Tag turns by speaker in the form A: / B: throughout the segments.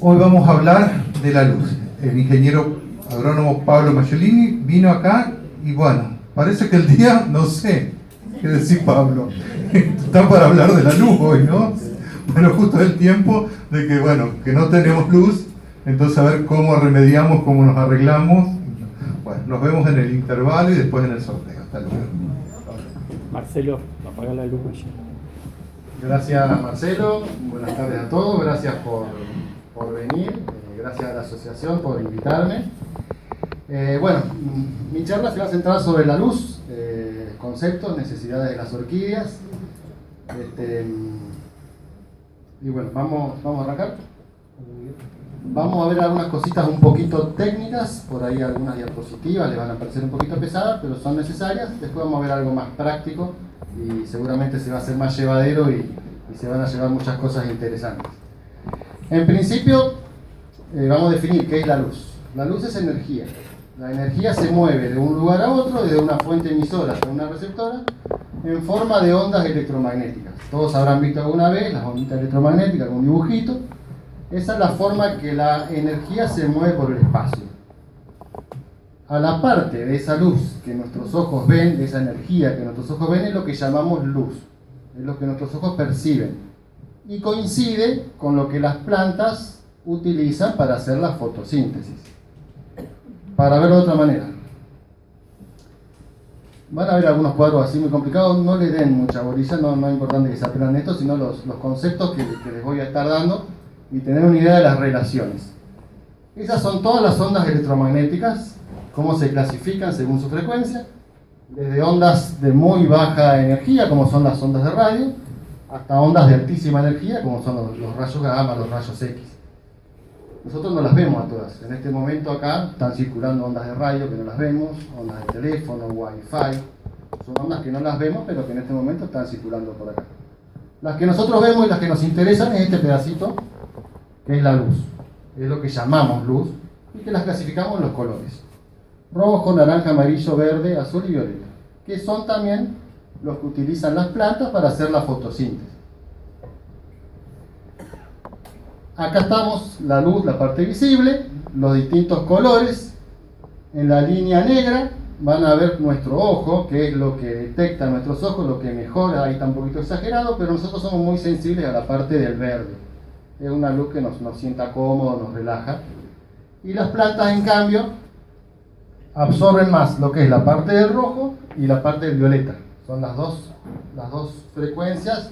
A: Hoy vamos a hablar de la luz. El ingeniero agrónomo Pablo Maggiolini vino acá y bueno, parece que el día, no sé qué decir Pablo, está para hablar de la luz hoy, ¿no? Bueno, justo el tiempo de que, bueno, que no tenemos luz, entonces a ver cómo remediamos, cómo nos arreglamos. Bueno, nos vemos en el intervalo y después en el sorteo. Hasta luego.
B: Marcelo, apaga la luz allí.
C: Gracias Marcelo, buenas tardes a todos, gracias por venir, gracias a la asociación por invitarme. Bueno, mi charla se va a centrar sobre la luz, conceptos, necesidades de las orquídeas. Y bueno, vamos a arrancar. Vamos a ver algunas cositas un poquito técnicas, por ahí algunas diapositivas les van a parecer un poquito pesadas, pero son necesarias. Después vamos a ver algo más práctico y seguramente se va a hacer más llevadero y se van a llevar muchas cosas interesantes. En principio, vamos a definir qué es la luz. La luz es energía. La energía se mueve de un lugar a otro, desde una fuente emisora hasta una receptora, en forma de ondas electromagnéticas. Todos habrán visto alguna vez las ondas electromagnéticas con un dibujito. Esa es la forma que la energía se mueve por el espacio. A la parte de esa luz que nuestros ojos ven, de esa energía que nuestros ojos ven, es lo que llamamos luz. Es lo que nuestros ojos perciben. Y coincide con lo que las plantas utilizan para hacer la fotosíntesis. Para verlo de otra manera. Van a ver algunos cuadros así muy complicados, no le den mucha bolilla, no es importante que se aprendan esto, sino los conceptos que les voy a estar dando y tener una idea de las relaciones. Esas son todas las ondas electromagnéticas, cómo se clasifican según su frecuencia, desde ondas de muy baja energía, como son las ondas de radio, hasta ondas de altísima energía, como son los rayos gamma, los rayos X. Nosotros no las vemos a todas. En este momento acá están circulando ondas de radio que no las vemos, ondas de teléfono, wifi. Son ondas que no las vemos, pero que en este momento están circulando por acá. Las que nosotros vemos y las que nos interesan es este pedacito, que es la luz. Es lo que llamamos luz y que las clasificamos en los colores. Rojo, naranja, amarillo, verde, azul y violeta. Que son también los que utilizan las plantas para hacer la fotosíntesis. Acá estamos, la luz, la parte visible, los distintos colores. En la línea negra van a ver nuestro ojo, que es lo que detecta nuestros ojos, lo que mejora, ahí está un poquito exagerado, pero nosotros somos muy sensibles a la parte del verde. Es una luz que nos sienta cómodo, nos relaja. Y las plantas, en cambio, absorben más lo que es la parte del rojo y la parte del violeta. Son las dos frecuencias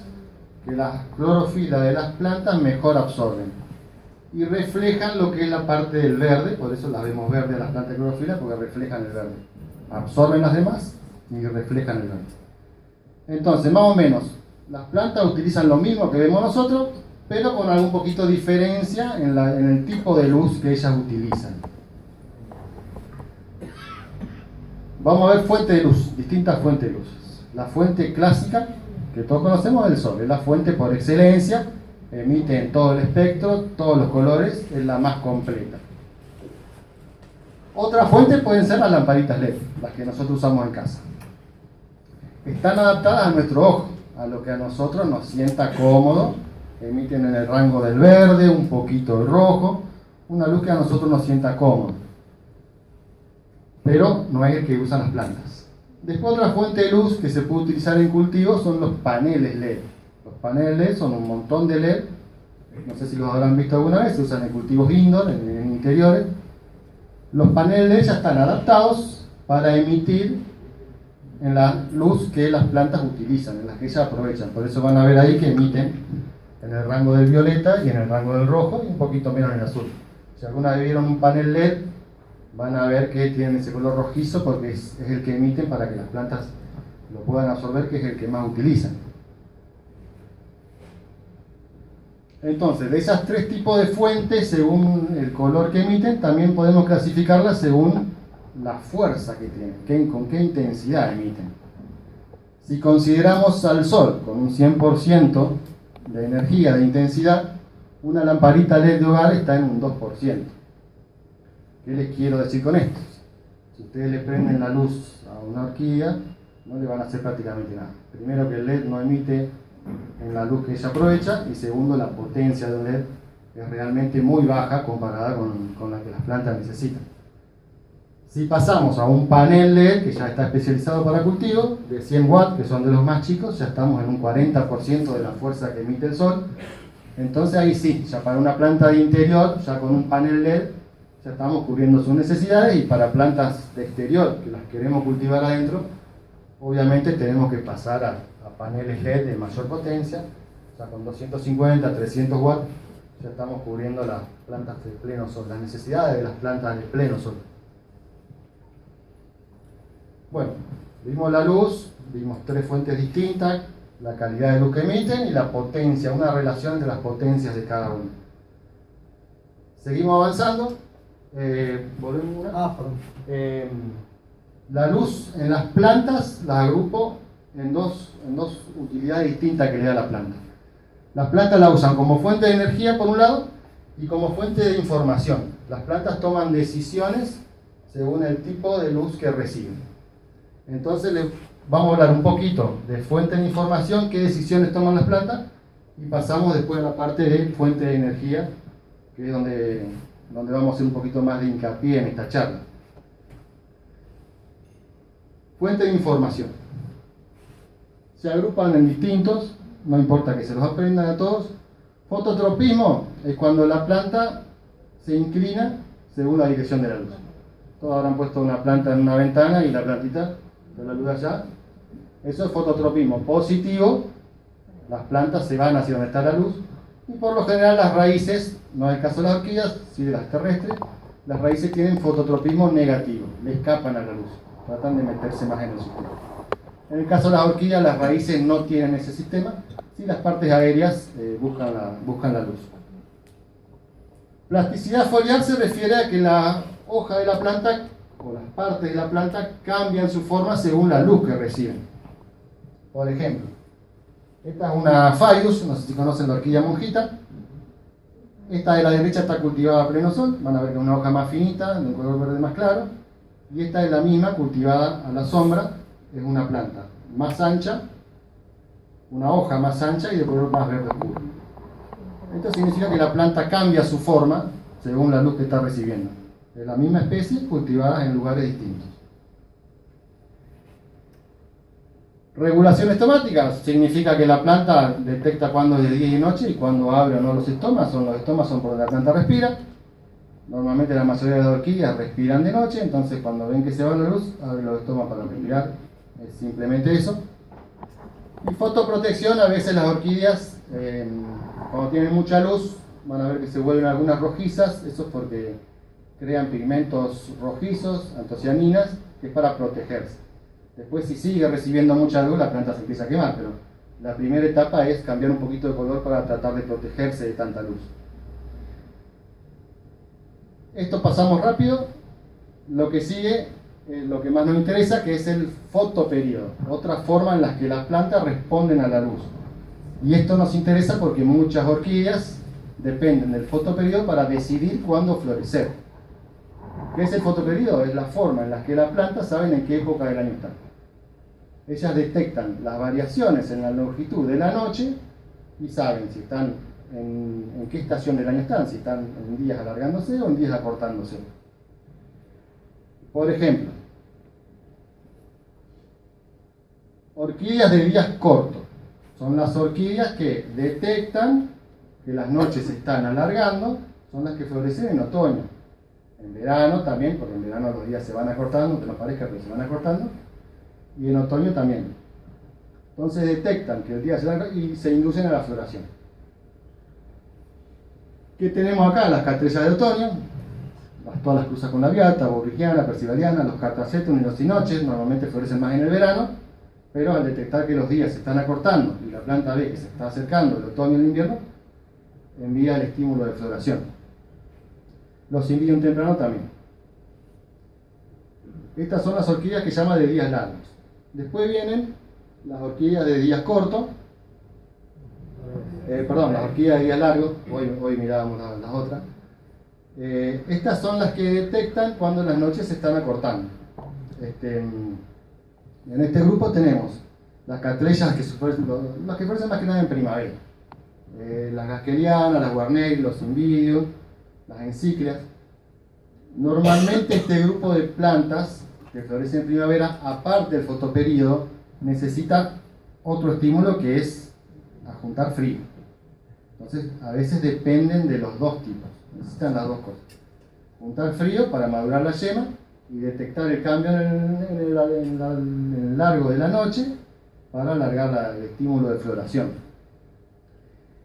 C: que la clorofila de las plantas mejor absorben y reflejan lo que es la parte del verde, por eso las vemos verdes a las plantas de clorofila, porque reflejan el verde, absorben las demás y reflejan el verde. Entonces, más o menos, las plantas utilizan lo mismo que vemos nosotros, pero con algún poquito de diferencia en el tipo de luz que ellas utilizan. Vamos a ver fuentes de luz, distintas fuentes de luz. La fuente clásica, que todos conocemos, es el sol, es la fuente por excelencia, emite en todo el espectro, todos los colores, es la más completa. Otra fuente pueden ser las lamparitas LED, las que nosotros usamos en casa. Están adaptadas a nuestro ojo, a lo que a nosotros nos sienta cómodo, emiten en el rango del verde, un poquito del rojo, una luz que a nosotros nos sienta cómodo. Pero no es el que usan las plantas. Después otra fuente de luz que se puede utilizar en cultivos son los paneles LED. Los paneles LED son un montón de LED, no sé si los habrán visto alguna vez, se usan en cultivos indoor, en interiores. Los paneles LED ya están adaptados para emitir en la luz que las plantas utilizan, en las que ellas aprovechan. Por eso van a ver ahí que emiten en el rango del violeta y en el rango del rojo y un poquito menos en el azul. Si alguna vez vieron un panel LED, van a ver que tienen ese color rojizo porque es el que emiten para que las plantas lo puedan absorber, que es el que más utilizan. Entonces, de esas tres tipos de fuentes, según el color que emiten, también podemos clasificarlas según la fuerza que tienen, con qué intensidad emiten. Si consideramos al Sol con un 100% de energía, de intensidad, una lamparita LED de hogar está en un 2%. ¿Qué les quiero decir con esto? Si ustedes le prenden la luz a una orquídea, no le van a hacer prácticamente nada. Primero, que el LED no emite en la luz que ella aprovecha, y segundo, la potencia de un LED que es realmente muy baja comparada con la que las plantas necesitan. Si pasamos a un panel LED que ya está especializado para cultivo, de 100 watts, que son de los más chicos, ya estamos en un 40% de la fuerza que emite el sol. Entonces ahí sí, ya para una planta de interior, ya con un panel LED, ya estamos cubriendo sus necesidades, y para plantas de exterior, que las queremos cultivar adentro, obviamente tenemos que pasar a paneles LED de mayor potencia, ya con 250, 300 watts, ya estamos cubriendo las plantas de pleno sol, las necesidades de las plantas de pleno sol. Bueno, vimos la luz, vimos 3 fuentes distintas, la calidad de luz que emiten y la potencia, una relación entre las potencias de cada una. Seguimos avanzando. Volvemos una. La luz en las plantas las agrupo en dos utilidades distintas que le da la planta. Las plantas la usan como fuente de energía por un lado y como fuente de información. Las plantas toman decisiones según el tipo de luz que reciben. Entonces vamos a hablar un poquito de fuente de información, qué decisiones toman las plantas, y pasamos después a la parte de fuente de energía, que es donde vamos a hacer un poquito más de hincapié en esta charla. Fuente de información. Se agrupan en distintos, no importa que se los aprendan a todos. Fototropismo es cuando la planta se inclina según la dirección de la luz. Todos habrán puesto una planta en una ventana y la plantita de la luz allá. Eso es fototropismo positivo. Las plantas se van hacia donde está la luz, y por lo general las raíces, no es el caso de las orquídeas, sí de las terrestres, las raíces tienen fototropismo negativo, le escapan a la luz, tratan de meterse más en el sistema. En el caso de las orquídeas, las raíces no tienen ese sistema, sí las partes aéreas buscan la luz. Plasticidad foliar se refiere a que la hoja de la planta o las partes de la planta cambian su forma según la luz que reciben. Por ejemplo, esta es una Phaius, no sé si conocen la orquídea monjita. Esta de la derecha está cultivada a pleno sol, van a ver que es una hoja más finita, de un color verde más claro. Y esta es la misma, cultivada a la sombra, es una planta más ancha, una hoja más ancha y de color más verde oscuro. Esto significa que la planta cambia su forma según la luz que está recibiendo. Es la misma especie, cultivada en lugares distintos. Regulación estomática significa que la planta detecta cuándo es de día y noche y cuándo abre o no los estomas. Los estomas son por donde la planta respira. Normalmente la mayoría de las orquídeas respiran de noche, entonces cuando ven que se va la luz, abren los estomas para respirar. Es simplemente eso. Y fotoprotección, a veces las orquídeas, cuando tienen mucha luz, van a ver que se vuelven algunas rojizas. Eso es porque crean pigmentos rojizos, antocianinas, que es para protegerse. Después, si sigue recibiendo mucha luz, la planta se empieza a quemar, pero la primera etapa es cambiar un poquito de color para tratar de protegerse de tanta luz. Esto pasamos rápido. Lo que sigue, lo que más nos interesa, que es el fotoperíodo, otra forma en la que las plantas responden a la luz. Y esto nos interesa porque muchas orquídeas dependen del fotoperíodo para decidir cuándo florecer. ¿Qué es el fotoperíodo? Es la forma en la que las plantas saben en qué época del año están. Ellas detectan las variaciones en la longitud de la noche y saben si están en qué estación del año están, si están en días alargándose o en días acortándose. Por ejemplo, orquídeas de días cortos. Son las orquídeas que detectan que las noches se están alargando, son las que florecen en otoño. En verano también, porque en verano los días se van acortando, aunque no parezca, pero se van acortando. Y en otoño también. Entonces detectan que el día se alarga y se inducen a la floración. ¿Qué tenemos acá? Las catrellas de otoño, todas las cruzas con la viata, borrigiana, persivaliana, los catacetum y los cinoches, normalmente florecen más en el verano, pero al detectar que los días se están acortando y la planta ve que se está acercando el otoño y el invierno, envía el estímulo de floración. Los inviernos temprano también. Estas son las orquídeas que llaman de días largos. Después vienen las orquídeas de días cortos, las orquídeas de días largos, hoy mirábamos las otras. Estas son las que detectan cuando las noches se están acortando. En este grupo tenemos las catrellas las que florecen más que nada en primavera. Las gaskelianas, las guarneri, los invidium, las encíclias. Normalmente este grupo de plantas que florecen en primavera, aparte del fotoperíodo, necesita otro estímulo que es juntar frío. Entonces, a veces dependen de los dos tipos, necesitan las dos cosas. Juntar frío para madurar la yema y detectar el cambio en el largo de la noche para alargar el estímulo de floración.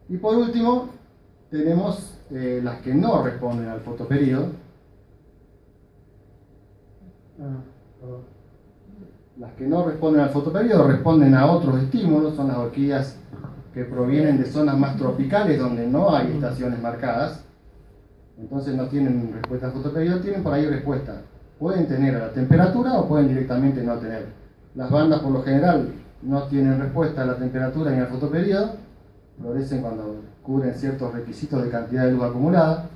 C: Y por último, tenemos las que no responden al fotoperíodo. Las que no responden al fotoperíodo responden a otros estímulos, son las orquídeas que provienen de zonas más tropicales donde no hay estaciones marcadas, entonces no tienen respuesta al fotoperíodo, tienen por ahí respuesta. Pueden tener a la temperatura o pueden directamente no tener. Las bandas por lo general no tienen respuesta a la temperatura ni al fotoperíodo, florecen cuando cubren ciertos requisitos de cantidad de luz acumulada.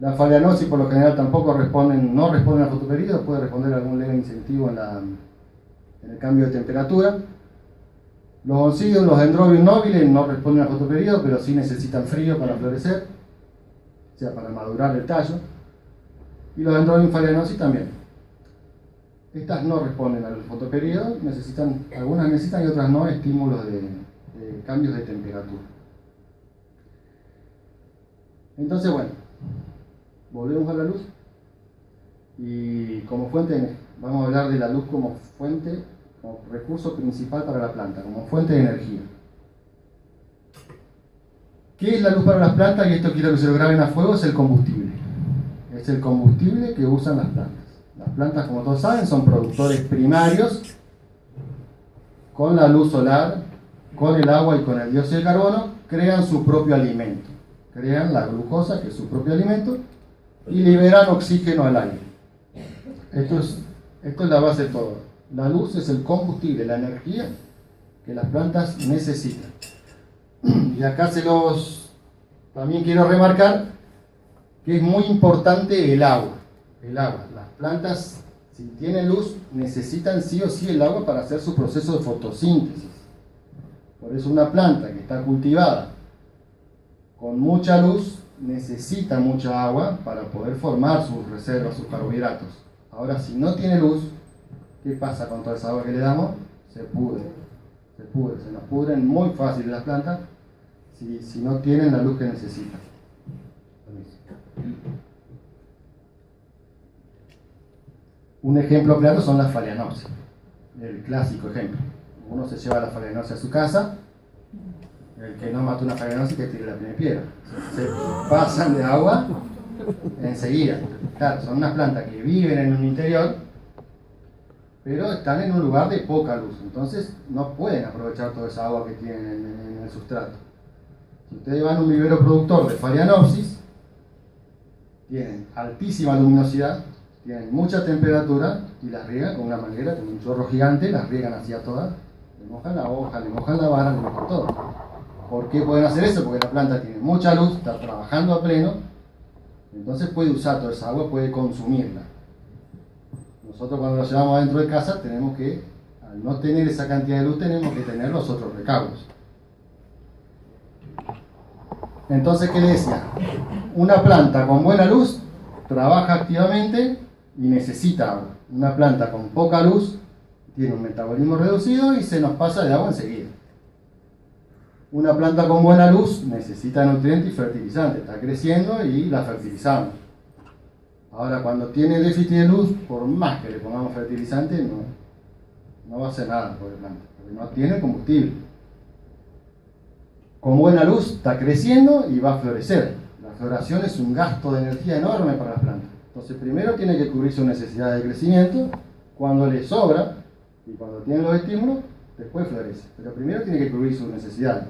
C: Las phalaenopsis por lo general tampoco no responden al fotoperíodo, puede responder a algún leve incentivo en el cambio de temperatura. Los oncidium, los dendrobium nobiles no responden al fotoperíodo, pero sí necesitan frío para florecer, o sea, para madurar el tallo. Y los dendrobium phalaenopsis también. Estas no responden al fotoperíodo, algunas necesitan y otras no estímulos de cambios de temperatura. Entonces, bueno, volvemos a la luz y como fuente, vamos a hablar de la luz como fuente, como recurso principal para la planta, como fuente de energía. ¿Qué es la luz para las plantas? Y esto quiero que se lo graben a fuego, es el combustible. Es el combustible que usan las plantas. Las plantas, como todos saben, son productores primarios con la luz solar, con el agua y con el dióxido de carbono, crean su propio alimento. Crean la glucosa, que es su propio alimento, y liberan oxígeno al aire. Esto es la base de todo. La luz es el combustible, la energía que las plantas necesitan. Y acá también quiero remarcar que es muy importante el agua. Las plantas, si tienen luz, necesitan sí o sí el agua para hacer su proceso de fotosíntesis. Por eso una planta que está cultivada con mucha luz necesita mucha agua para poder formar sus reservas, sus carbohidratos. Ahora, si no tiene luz, ¿qué pasa con toda esa agua que le damos? Se nos pudren muy fácil las plantas si no tienen la luz que necesitan. Un ejemplo claro son las phalaenopsis, el clásico ejemplo. Uno se lleva la phalaenopsis a su casa, el que no mata una phalaenopsis que tire la primera piedra. Se pasan de agua enseguida. Claro, son unas plantas que viven en un interior, pero están en un lugar de poca luz, entonces no pueden aprovechar toda esa agua que tienen en el sustrato. Si ustedes van a un vivero productor de phalaenopsis, tienen altísima luminosidad, tienen mucha temperatura y las riegan con una manguera, con un chorro gigante, las riegan hacia todas, le mojan la hoja, le mojan la vara, le mojan todo. ¿Por qué pueden hacer eso? Porque la planta tiene mucha luz, está trabajando a pleno, entonces puede usar toda esa agua, puede consumirla. Nosotros cuando la llevamos adentro de casa tenemos que, al no tener esa cantidad de luz, tenemos que tener los otros recaudos. Entonces, ¿qué le decía? Una planta con buena luz trabaja activamente y necesita agua. Una planta con poca luz tiene un metabolismo reducido y se nos pasa de agua enseguida. Una planta con buena luz necesita nutrientes y fertilizantes, está creciendo y la fertilizamos. Ahora, cuando tiene déficit de luz, por más que le pongamos fertilizante, no va a hacer nada por la planta, porque no tiene combustible. Con buena luz está creciendo y va a florecer. La floración es un gasto de energía enorme para las plantas. Entonces, primero tiene que cubrir su necesidad de crecimiento, cuando le sobra y cuando tiene los estímulos, después florece. Pero primero tiene que cubrir sus necesidades.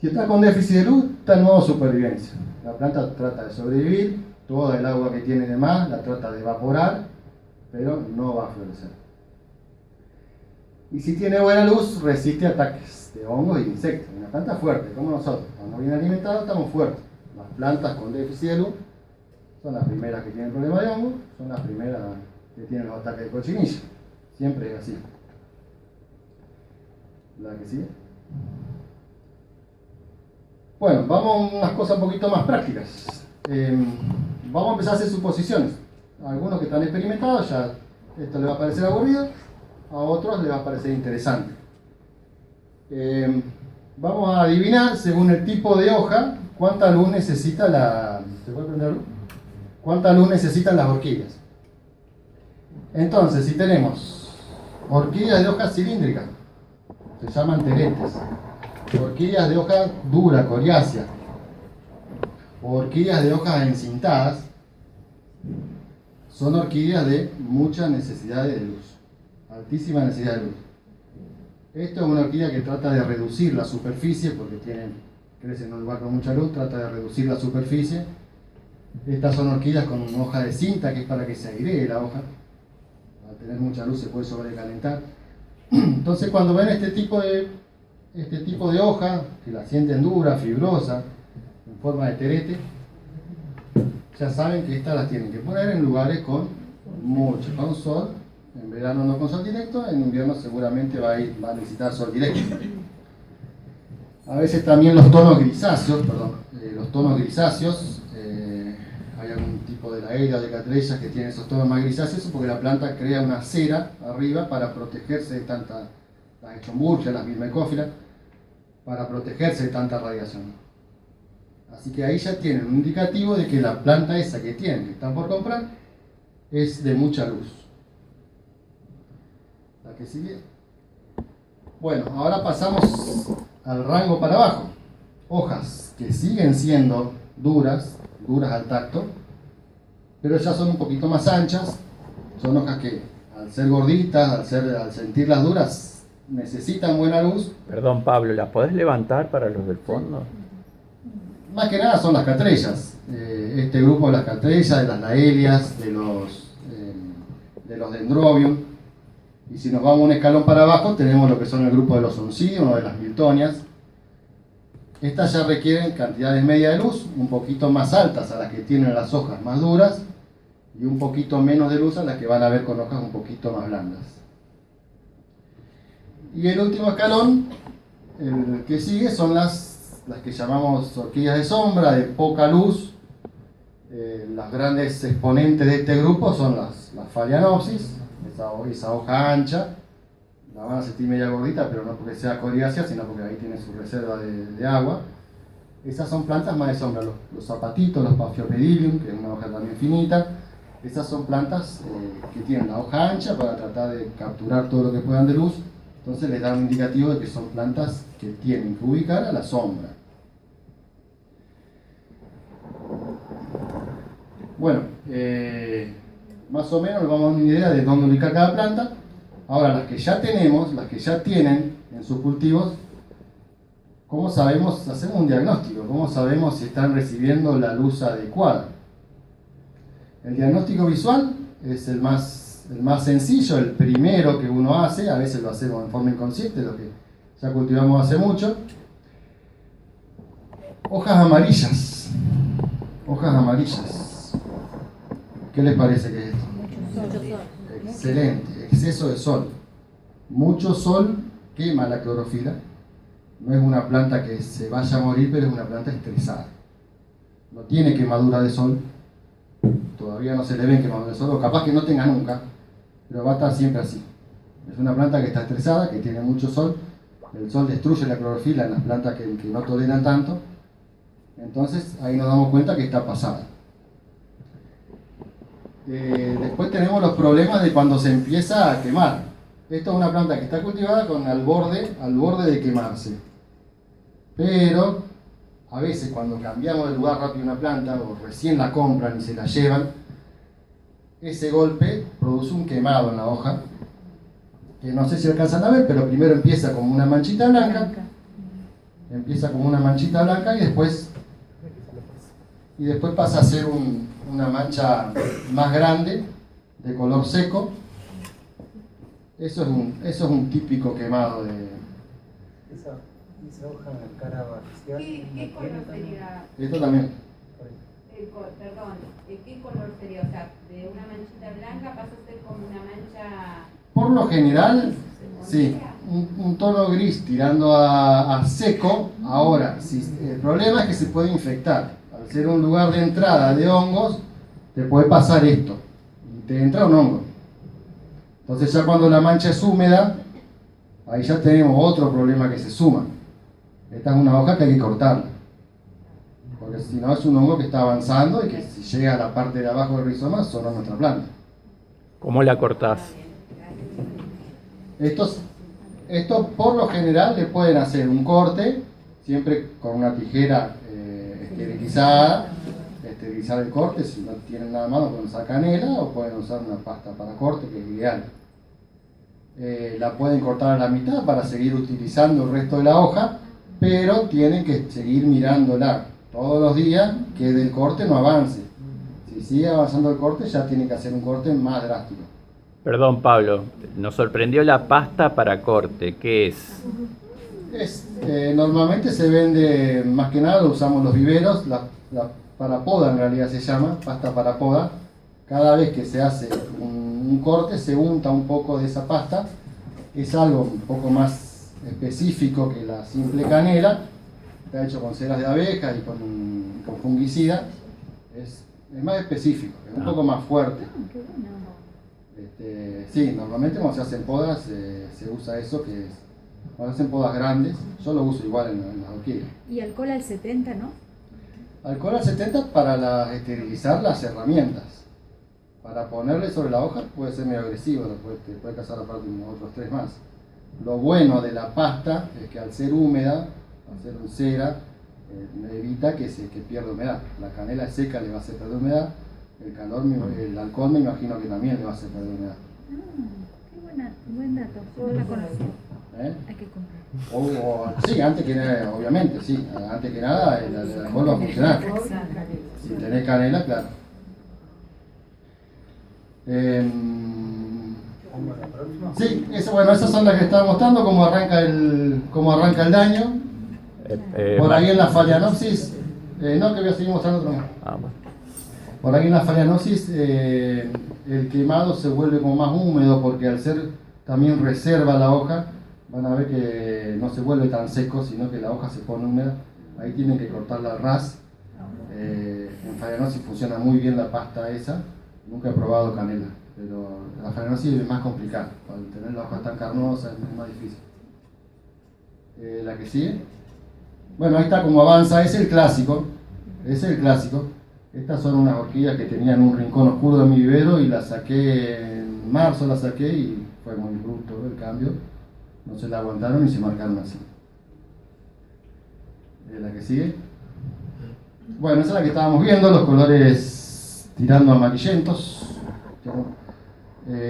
C: Si está con déficit de luz, está en modo supervivencia. La planta trata de sobrevivir, toda el agua que tiene de más la trata de evaporar, pero no va a florecer. Y si tiene buena luz, resiste ataques de hongos y insectos. Una planta fuerte, como nosotros. Estamos bien alimentados, estamos fuertes. Las plantas con déficit de luz son las primeras que tienen problemas de hongo, son las primeras que tienen los ataques de cochinilla. Siempre es así. ¿La que sigue? Bueno, vamos a unas cosas un poquito más prácticas. Vamos a empezar a hacer suposiciones. A algunos que están experimentados ya esto les va a parecer aburrido, a otros les va a parecer interesante. Vamos a adivinar, según el tipo de hoja, cuánta luz necesita ¿se puede prender luz? ¿Cuánta luz necesitan las orquídeas? Entonces, si tenemos orquídeas de hoja cilíndrica, se llaman teretes, orquídeas de hoja dura, coriácea, o orquídeas de hojas encintadas, son orquídeas de mucha necesidad de luz, altísima necesidad de luz. Esto es una orquídea que trata de reducir la superficie, porque crece en un lugar con mucha luz, trata de reducir la superficie. Estas son orquídeas con hoja de cinta, que es para que se airee la hoja. Al tener mucha luz se puede sobrecalentar. Entonces, cuando ven este tipo de hoja, que la sienten dura, fibrosa, en forma de terete, ya saben que estas las tienen que poner en lugares con sol. En verano no con sol directo, en invierno seguramente va a necesitar sol directo. A veces también los tonos grisáceos, hay algún tipo de laelia o de catrellas que tienen esos tonos más grisáceos porque la planta crea una cera arriba para protegerse de tanta, las echomburgias, las milmecófilas, para protegerse de tanta radiación. Así que ahí ya tienen un indicativo de que la planta esa que tienen, que están por comprar, es de mucha luz. La que sigue. Bueno, ahora pasamos al rango para abajo. Hojas que siguen siendo duras al tacto, pero ya son un poquito más anchas. Son hojas que, al ser gorditas, al sentirlas duras, necesitan buena luz.
B: Perdón, Pablo, ¿las podés levantar para los del fondo?
C: Más que nada son las catrellas. Este grupo de las catrellas, de las laelias, de los dendrobium. Y si nos vamos un escalón para abajo, tenemos lo que son el grupo de los oncidium o de las miltonias. Estas ya requieren cantidades medias de luz, un poquito más altas a las que tienen las hojas más duras y un poquito menos de luz a las que van a ver con hojas un poquito más blandas. Y el último escalón, el que sigue, son las que llamamos orquídeas de sombra, de poca luz. Las grandes exponentes de este grupo son las Phalaenopsis, esa hoja ancha. La van a sentir media gordita, pero no porque sea coriácea, sino porque ahí tiene su reserva de agua. Esas son plantas más de sombra, los zapatitos, los Paphiopedilum, que es una hoja también finita. Esas son plantas que tienen la hoja ancha para tratar de capturar todo lo que puedan de luz. Entonces les da un indicativo de que son plantas que tienen que ubicar a la sombra. Bueno, más o menos nos vamos a dar una idea de dónde ubicar cada planta. Ahora, las que ya tenemos, las que ya tienen en sus cultivos, ¿cómo sabemos? Hacemos un diagnóstico, ¿cómo sabemos si están recibiendo la luz adecuada? El diagnóstico visual es el más sencillo, el primero que uno hace, a veces lo hacemos en forma inconsciente, lo que ya cultivamos hace mucho. Hojas amarillas. ¿Qué les parece que es esto?
D: Mucho sol.
C: Excelente, exceso de sol. Mucho sol quema la clorofila. No es una planta que se vaya a morir, pero es una planta estresada. No tiene quemadura de sol. Todavía no se le ven quemaduras de sol, o capaz que no tenga nunca, pero va a estar siempre así. Es una planta que está estresada, que tiene mucho sol. El sol destruye la clorofila en las plantas que no toleran tanto. Entonces ahí nos damos cuenta que está pasada. Después tenemos los problemas de cuando se empieza a quemar. Esto es una planta que está cultivada con al borde de quemarse. Pero a veces cuando cambiamos de lugar rápido una planta o recién la compran y se la llevan, ese golpe produce un quemado en la hoja, que no sé si alcanzan a ver, pero primero empieza como una manchita blanca, y después pasa a ser una mancha más grande, de color seco. Eso es un típico quemado de...
E: Esa hoja en cara parcial.
D: ¿Qué color sería?
C: Esto también.
D: Perdón, ¿qué color sería? O sea, de una manchita blanca pasa a ser como una mancha...
C: Por lo general, sí, un tono gris tirando a seco. Ahora, el problema es que se puede infectar. Al ser un lugar de entrada de hongos, te puede pasar esto. Y te entra un hongo. Entonces ya cuando la mancha es húmeda, ahí ya tenemos otro problema que se suma. Esta es una hoja que hay que cortarla. Porque si no es un hongo que está avanzando y que si llega a la parte de abajo del rizoma, sonó nuestra planta.
B: ¿Cómo la cortás?
C: Esto por lo general le pueden hacer un corte, siempre con una tijera esterilizada, esterilizar el corte. Si no tienen nada más, pueden usar canela o pueden usar una pasta para corte, que es ideal. La pueden cortar a la mitad para seguir utilizando el resto de la hoja, pero tienen que seguir mirándola todos los días, que del corte no avance. Si sigue avanzando el corte, ya tienen que hacer un corte más drástico.
B: Perdón, Pablo, nos sorprendió la pasta para corte. ¿Qué es?
C: Normalmente se vende, más que nada lo usamos los viveros, la para poda en realidad se llama, pasta para poda. Cada vez que se hace un corte se unta un poco de esa pasta. Es algo un poco más específico que la simple canela. Está hecho con ceras de abeja y con fungicida. Es más específico, es un poco más fuerte. Sí, normalmente cuando se hacen podas se usa eso, que es cuando hacen podas grandes. Yo lo uso igual en las orquídeas.
F: Y alcohol al 70, ¿no?
C: Alcohol al 70 para esterilizar las herramientas. Para ponerle sobre la hoja puede ser medio agresivo, te puede causar aparte otros 3 más. Lo bueno de la pasta es que al ser húmeda, al ser un cera, evita que pierda humedad. La canela seca le va a hacer perder humedad, el alcohol me imagino que también le va a hacer perder humedad.
F: Qué buen dato, no la conocía. Hay que comprar.
C: Sí, antes que nada, obviamente, sí. Antes que nada, el alcohol va a funcionar. Si tenés canela, claro. Sí, esas son las que estaba mostrando, cómo arranca el daño. Por ahí en la Phalaenopsis, no, que voy a seguir mostrando otro más. Por ahí en la Phalaenopsis, el quemado se vuelve como más húmedo porque al ser también reserva la hoja, van a ver que no se vuelve tan seco, sino que la hoja se pone húmeda. Ahí tienen que cortarla al ras. En Phalaenopsis funciona muy bien la pasta esa. Nunca he probado canela, pero la Phalaenopsis es más complicada. Al tener la hoja tan carnosa es más difícil. La que sigue. Bueno, ahí está como avanza. Es el clásico. Estas son unas orquídeas que tenían un rincón oscuro de mi vivero y las saqué en marzo, y fue muy bruto el cambio. No se la aguantaron y se marcaron así. La que sigue. Bueno, esa es la que estábamos viendo, los colores tirando amarillentos.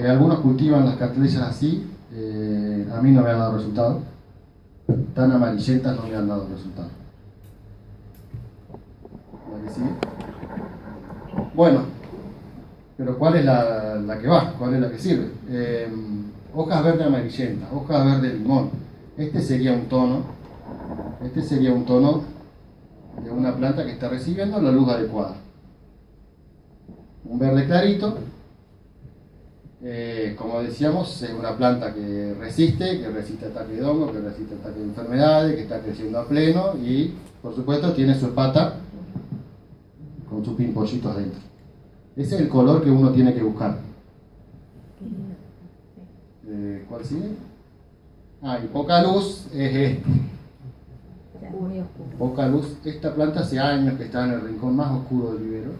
C: Algunos cultivan las cartelillas así. A mí no me han dado resultado. Tan amarillentas no me han dado resultado. La que sigue. Bueno, pero ¿cuál es la que va? ¿Cuál es la que sirve? Hojas verde amarillentas, hojas verde limón. Este sería un tono de una planta que está recibiendo la luz adecuada. Un verde clarito, como decíamos, es una planta que resiste ataques de hongo, que resiste ataques de enfermedades, que está creciendo a pleno y, por supuesto, tiene su espata con sus pimpollitos dentro. Ese es el color que uno tiene que buscar. ¿Cuál sigue? Y poca luz es este.
F: Muy oscuro.
C: Poca luz. Esta planta hace años que está en el rincón más oscuro del vivero.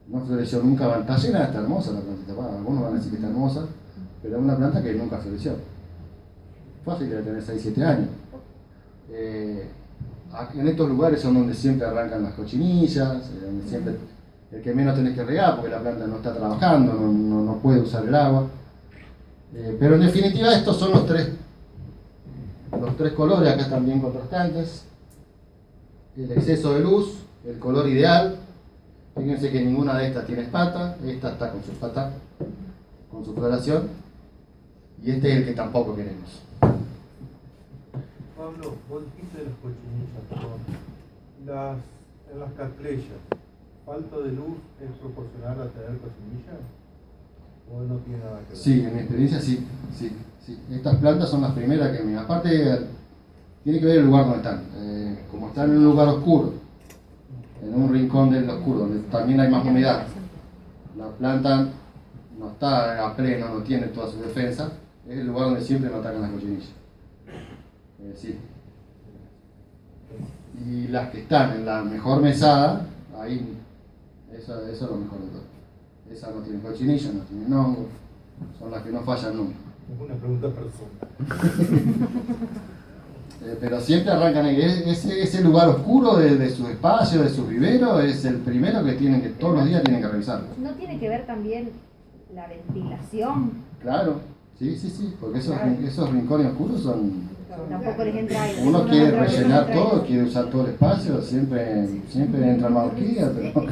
C: No floreció nunca. Está llena, está hermosa la plantita. Bueno, algunos van a decir que está hermosa, pero es una planta que nunca floreció. Fácil de tener 6-7 años. En estos lugares son donde siempre arrancan las cochinillas, donde siempre el que menos tenés que regar porque la planta no está trabajando, no puede usar el agua. Pero en definitiva estos son los tres colores, acá están bien contrastantes. El exceso de luz, el color ideal. Fíjense que ninguna de estas tiene espata, esta está con su espata, con su floración, y este es el que tampoco queremos.
G: Pablo, vos dijiste de las cochinillas, pero en las carcleyas, ¿falta de luz es proporcional a tener cochinillas? ¿O no tiene nada que ver?
C: Sí, en mi experiencia sí. Sí, estas plantas son las primeras que miran. Aparte, tiene que ver el lugar donde están. Como están en un lugar oscuro, en un rincón del oscuro, donde también hay más humedad, la planta no está a pleno, no tiene toda su defensa, es el lugar donde siempre me atacan las cochinillas. Es decir, y las que están en la mejor mesada, ahí, eso es lo mejor de todo. Esas no tienen cochinillas, no tienen hongo, son las que no fallan nunca.
G: Una pregunta personal.
C: Pero siempre arrancan ahí. Ese lugar oscuro de su espacio, de su vivero, es el primero que tienen que todos los días tienen que revisar.
D: ¿No tiene que ver también la ventilación?
C: Claro, sí, porque esos rincones oscuros son...
D: Tampoco les entra aire.
C: Uno quiere rellenar todo, quiere usar todo el espacio, siempre entra más horquilla, pero...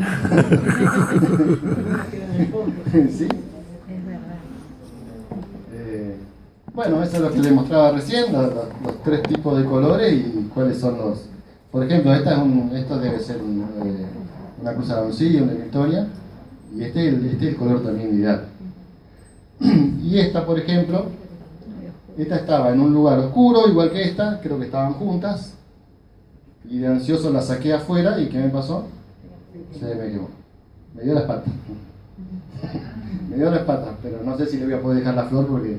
C: sí.
F: Es verdad.
C: Bueno, eso es lo que les mostraba recién, los tres tipos de colores y cuáles son los... Por ejemplo, esto debe ser una cruz aragoncilla, una victoria, y este es el color también ideal. Y esta, por ejemplo, esta estaba en un lugar oscuro, igual que esta, creo que estaban juntas, y de ansioso la saqué afuera, ¿y qué me pasó? Se me quemó. Me dio las patas. Me dio las patas, pero no sé si le voy a poder dejar la flor porque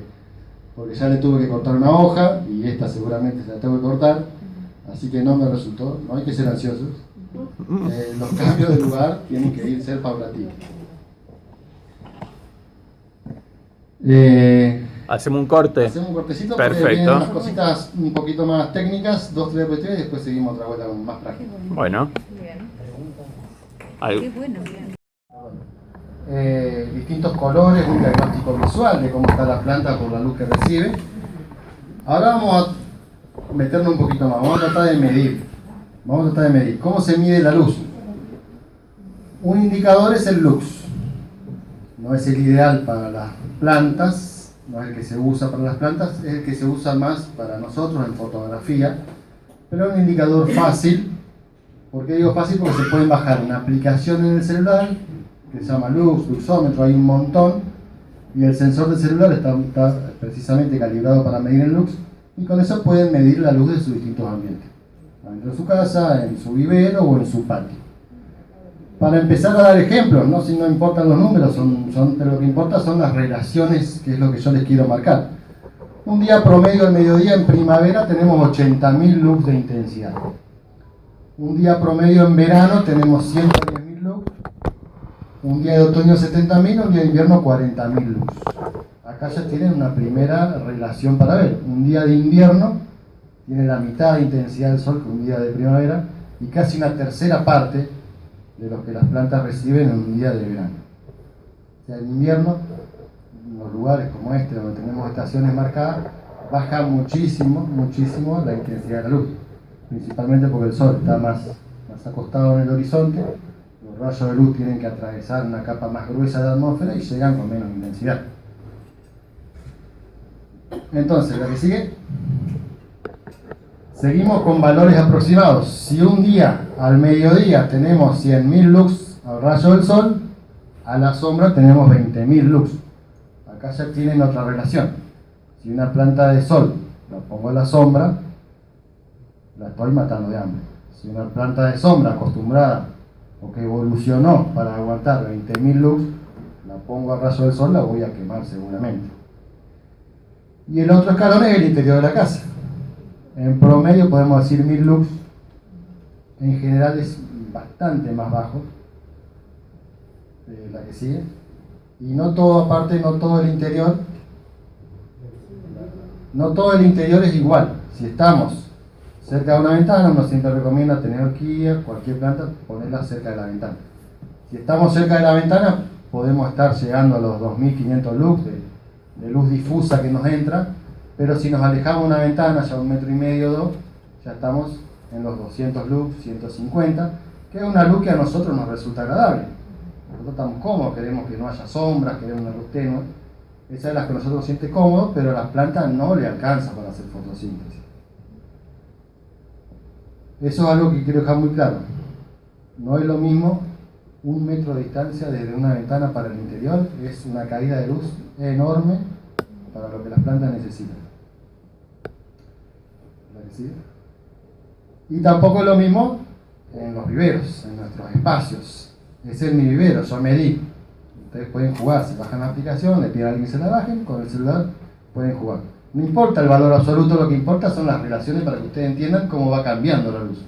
C: ya le tuve que cortar una hoja, y esta seguramente se la tengo que cortar, así que no me resultó, no hay que ser ansiosos. Los cambios de lugar tienen que ser paulatinos.
B: Hacemos un corte.
C: Hacemos un cortecito porque
B: Perfecto.
C: vienen unas cositas un poquito más técnicas, 2, 3 cuestiones, y después seguimos otra vuelta con más práctica.
B: Bueno.
F: Qué bueno.
C: Distintos colores, un diagnóstico visual de cómo está la planta por la luz que recibe. Ahora vamos a meternos un poquito más, vamos a tratar de medir. ¿Cómo se mide la luz? Un indicador es el lux. No es el ideal para las plantas, no es el que se usa para las plantas, es el que se usa más para nosotros en fotografía, pero es un indicador fácil. ¿Por qué digo fácil? Porque se pueden bajar una aplicación en el celular que se llama Lux, Luxómetro, hay un montón, y el sensor del celular está precisamente calibrado para medir el lux, y con eso pueden medir la luz de sus distintos ambientes, dentro de su casa, en su vivero o en su patio. Para empezar a dar ejemplos, no si no importan los números, pero lo que importa son las relaciones, que es lo que yo les quiero marcar. Un día promedio al mediodía en primavera tenemos 80.000 lux de intensidad. Un día promedio en verano tenemos 110.000 lux. Un día de otoño 70.000, un día de invierno 40.000 lux. Acá ya tienen una primera relación para ver. Un día de invierno tiene la mitad de intensidad del sol que un día de primavera y casi una tercera parte de lo que las plantas reciben en un día de verano. O sea, en invierno, en los lugares como este, donde tenemos estaciones marcadas, baja muchísimo la intensidad de la luz. Principalmente porque el sol está más acostado en el horizonte. Los rayos de luz tienen que atravesar una capa más gruesa de atmósfera y llegan con menos intensidad. Entonces, la que sigue. Seguimos con valores aproximados. Si un día al mediodía tenemos 100.000 lux al rayo del sol, a la sombra tenemos 20.000 lux. Acá ya tienen otra relación. Si una planta de sol la pongo a la sombra, la estoy matando de hambre. Si una planta de sombra acostumbrada o que evolucionó para aguantar 20.000 lux, la pongo al rayo del sol, la voy a quemar seguramente. Y el otro escalón es el interior de la casa. En promedio podemos decir 1000 lux. En general es bastante más bajo. La que sigue. Y no todo, aparte, no todo el interior. No todo el interior es igual. Si estamos cerca de una ventana, uno siempre recomienda tener orquídea, cualquier planta, ponerla cerca de la ventana. Si estamos cerca de la ventana, podemos estar llegando a los 2500 lux de luz difusa que nos entra, pero si nos alejamos de una ventana, ya 1,5 metros o 2, ya estamos en los 200 lux, 150, que es una luz que a nosotros nos resulta agradable. Nosotros estamos cómodos, queremos que no haya sombras, queremos una luz tenue. Esa es la que nosotros siente cómodos, pero a las plantas no le alcanza para hacer fotosíntesis. Eso es algo que quiero dejar muy claro. No es lo mismo 1 metro de distancia desde una ventana para el interior, es una caída de luz enorme para lo que las plantas necesitan. ¿La que sigue? Y tampoco es lo mismo en los viveros, en nuestros espacios. Ese es mi vivero, yo medí. Ustedes pueden jugar, si bajan la aplicación, le piden a alguien que se la bajen, con el celular pueden jugar. No importa el valor absoluto, lo que importa son las relaciones para que ustedes entiendan cómo va cambiando la luz.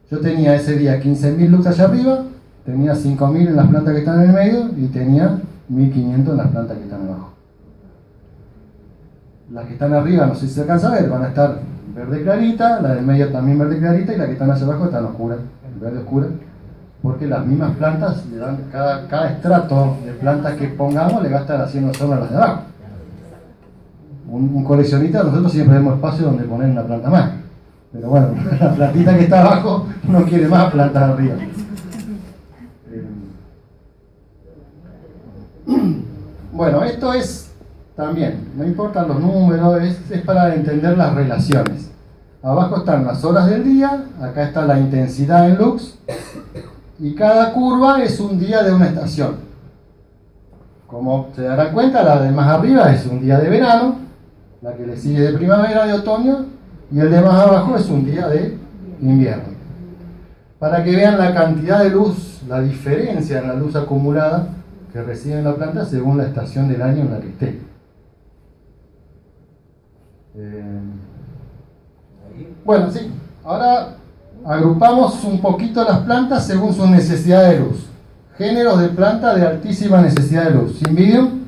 C: Yo tenía ese día 15.000 lux allá arriba, tenía 5.000 en las plantas que están en el medio y tenía 1.500 en las plantas que están abajo. Las que están arriba, no sé si se alcanza a ver, van a estar verde clarita, la del medio también verde clarita y la que están hacia abajo están oscura, verde oscura, porque las mismas plantas le dan, cada estrato de plantas que pongamos le va a estar haciendo sombra a las de abajo. Un coleccionista, nosotros siempre vemos espacio donde poner una planta más. Pero bueno, la plantita que está abajo no quiere más plantas arriba. Bueno, esto es también, no importan los números, es para entender las relaciones. Abajo están las horas del día, acá está la intensidad en lux, y cada curva es un día de una estación. Como se darán cuenta, la de más arriba es un día de verano, la que le sigue de primavera, de otoño, y el de más abajo es un día de invierno. Para que vean la cantidad de luz, la diferencia en la luz acumulada que recibe la planta según la estación del año en la que esté. Bueno, sí, ahora agrupamos un poquito las plantas según su necesidad de luz. Géneros de planta de altísima necesidad de luz. Cymbidium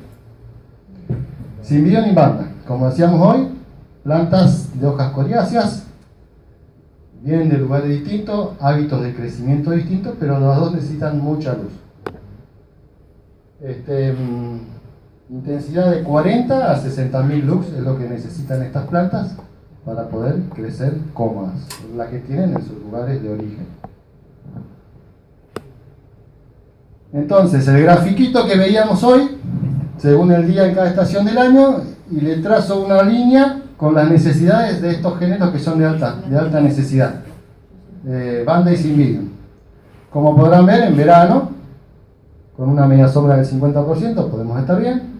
C: y banda. Como decíamos hoy, plantas de hojas coriáceas, vienen de lugares distintos, hábitos de crecimiento distintos, pero los dos necesitan mucha luz. Intensidad de 40 a 60.000 lux es lo que necesitan estas plantas para poder crecer cómodas, las que tienen en sus lugares de origen. Entonces, el grafiquito que veíamos hoy, según el día en cada estación del año, y le trazo una línea con las necesidades de estos géneros que son de alta necesidad. Banda y Cymbidium. Como podrán ver, en verano, con una media sombra del 50% podemos estar bien.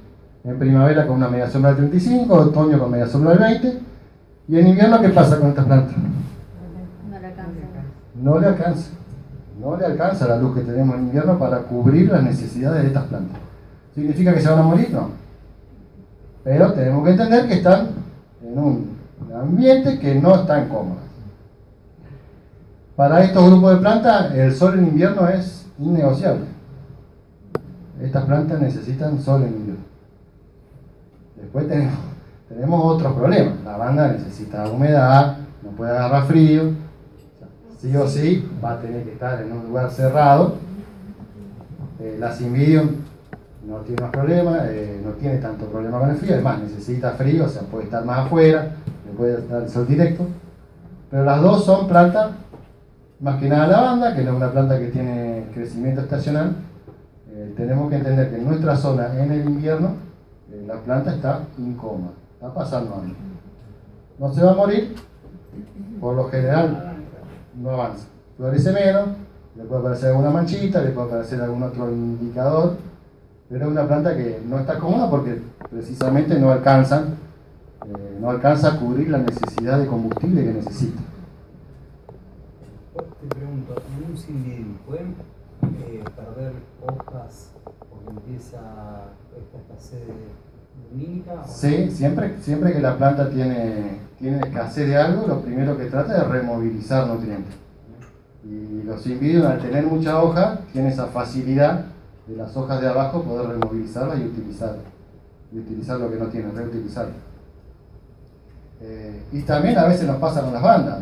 C: En primavera con una media sombra del 35%, otoño con media sombra del 20%. Y en invierno, ¿qué pasa con estas plantas? No le alcanza. No le alcanza la luz que tenemos en invierno para cubrir las necesidades de estas plantas. ¿Significa que se van a morir? No. Pero tenemos que entender que están en un ambiente que no están cómodos. Para estos grupos de plantas, el sol en invierno es innegociable. Estas plantas necesitan sol en invierno. Después tenemos otros problemas. La banda necesita humedad, no puede agarrar frío. Sí o sí va a tener que estar en un lugar cerrado. La Cymbidium no tiene más problema, no tiene tanto problema con el frío, además necesita frío, o sea, puede estar más afuera, le puede dar el sol directo. Pero las dos son plantas, más que nada la banda, que no es una planta que tiene crecimiento estacional. Tenemos que entender que en nuestra zona, en el invierno, la planta está incómoda, está pasando hambre. No se va a morir, por lo general no avanza. Florece menos, le puede aparecer alguna manchita, le puede aparecer algún otro indicador, pero es una planta que no está cómoda porque precisamente no alcanza a cubrir la necesidad de combustible que necesita.
E: Te pregunto, ¿en un Cymbidium pueden perder hojas porque empieza esta escasez lumínica?
C: Sí, siempre que la planta tiene escasez de algo, lo primero que trata es removilizar nutrientes. Y los Cymbidium, al tener mucha hoja, tienen esa facilidad de las hojas de abajo poder removilizarlas y utilizar lo que no tienen, reutilizarlo. Y también a veces nos pasa con las bandas.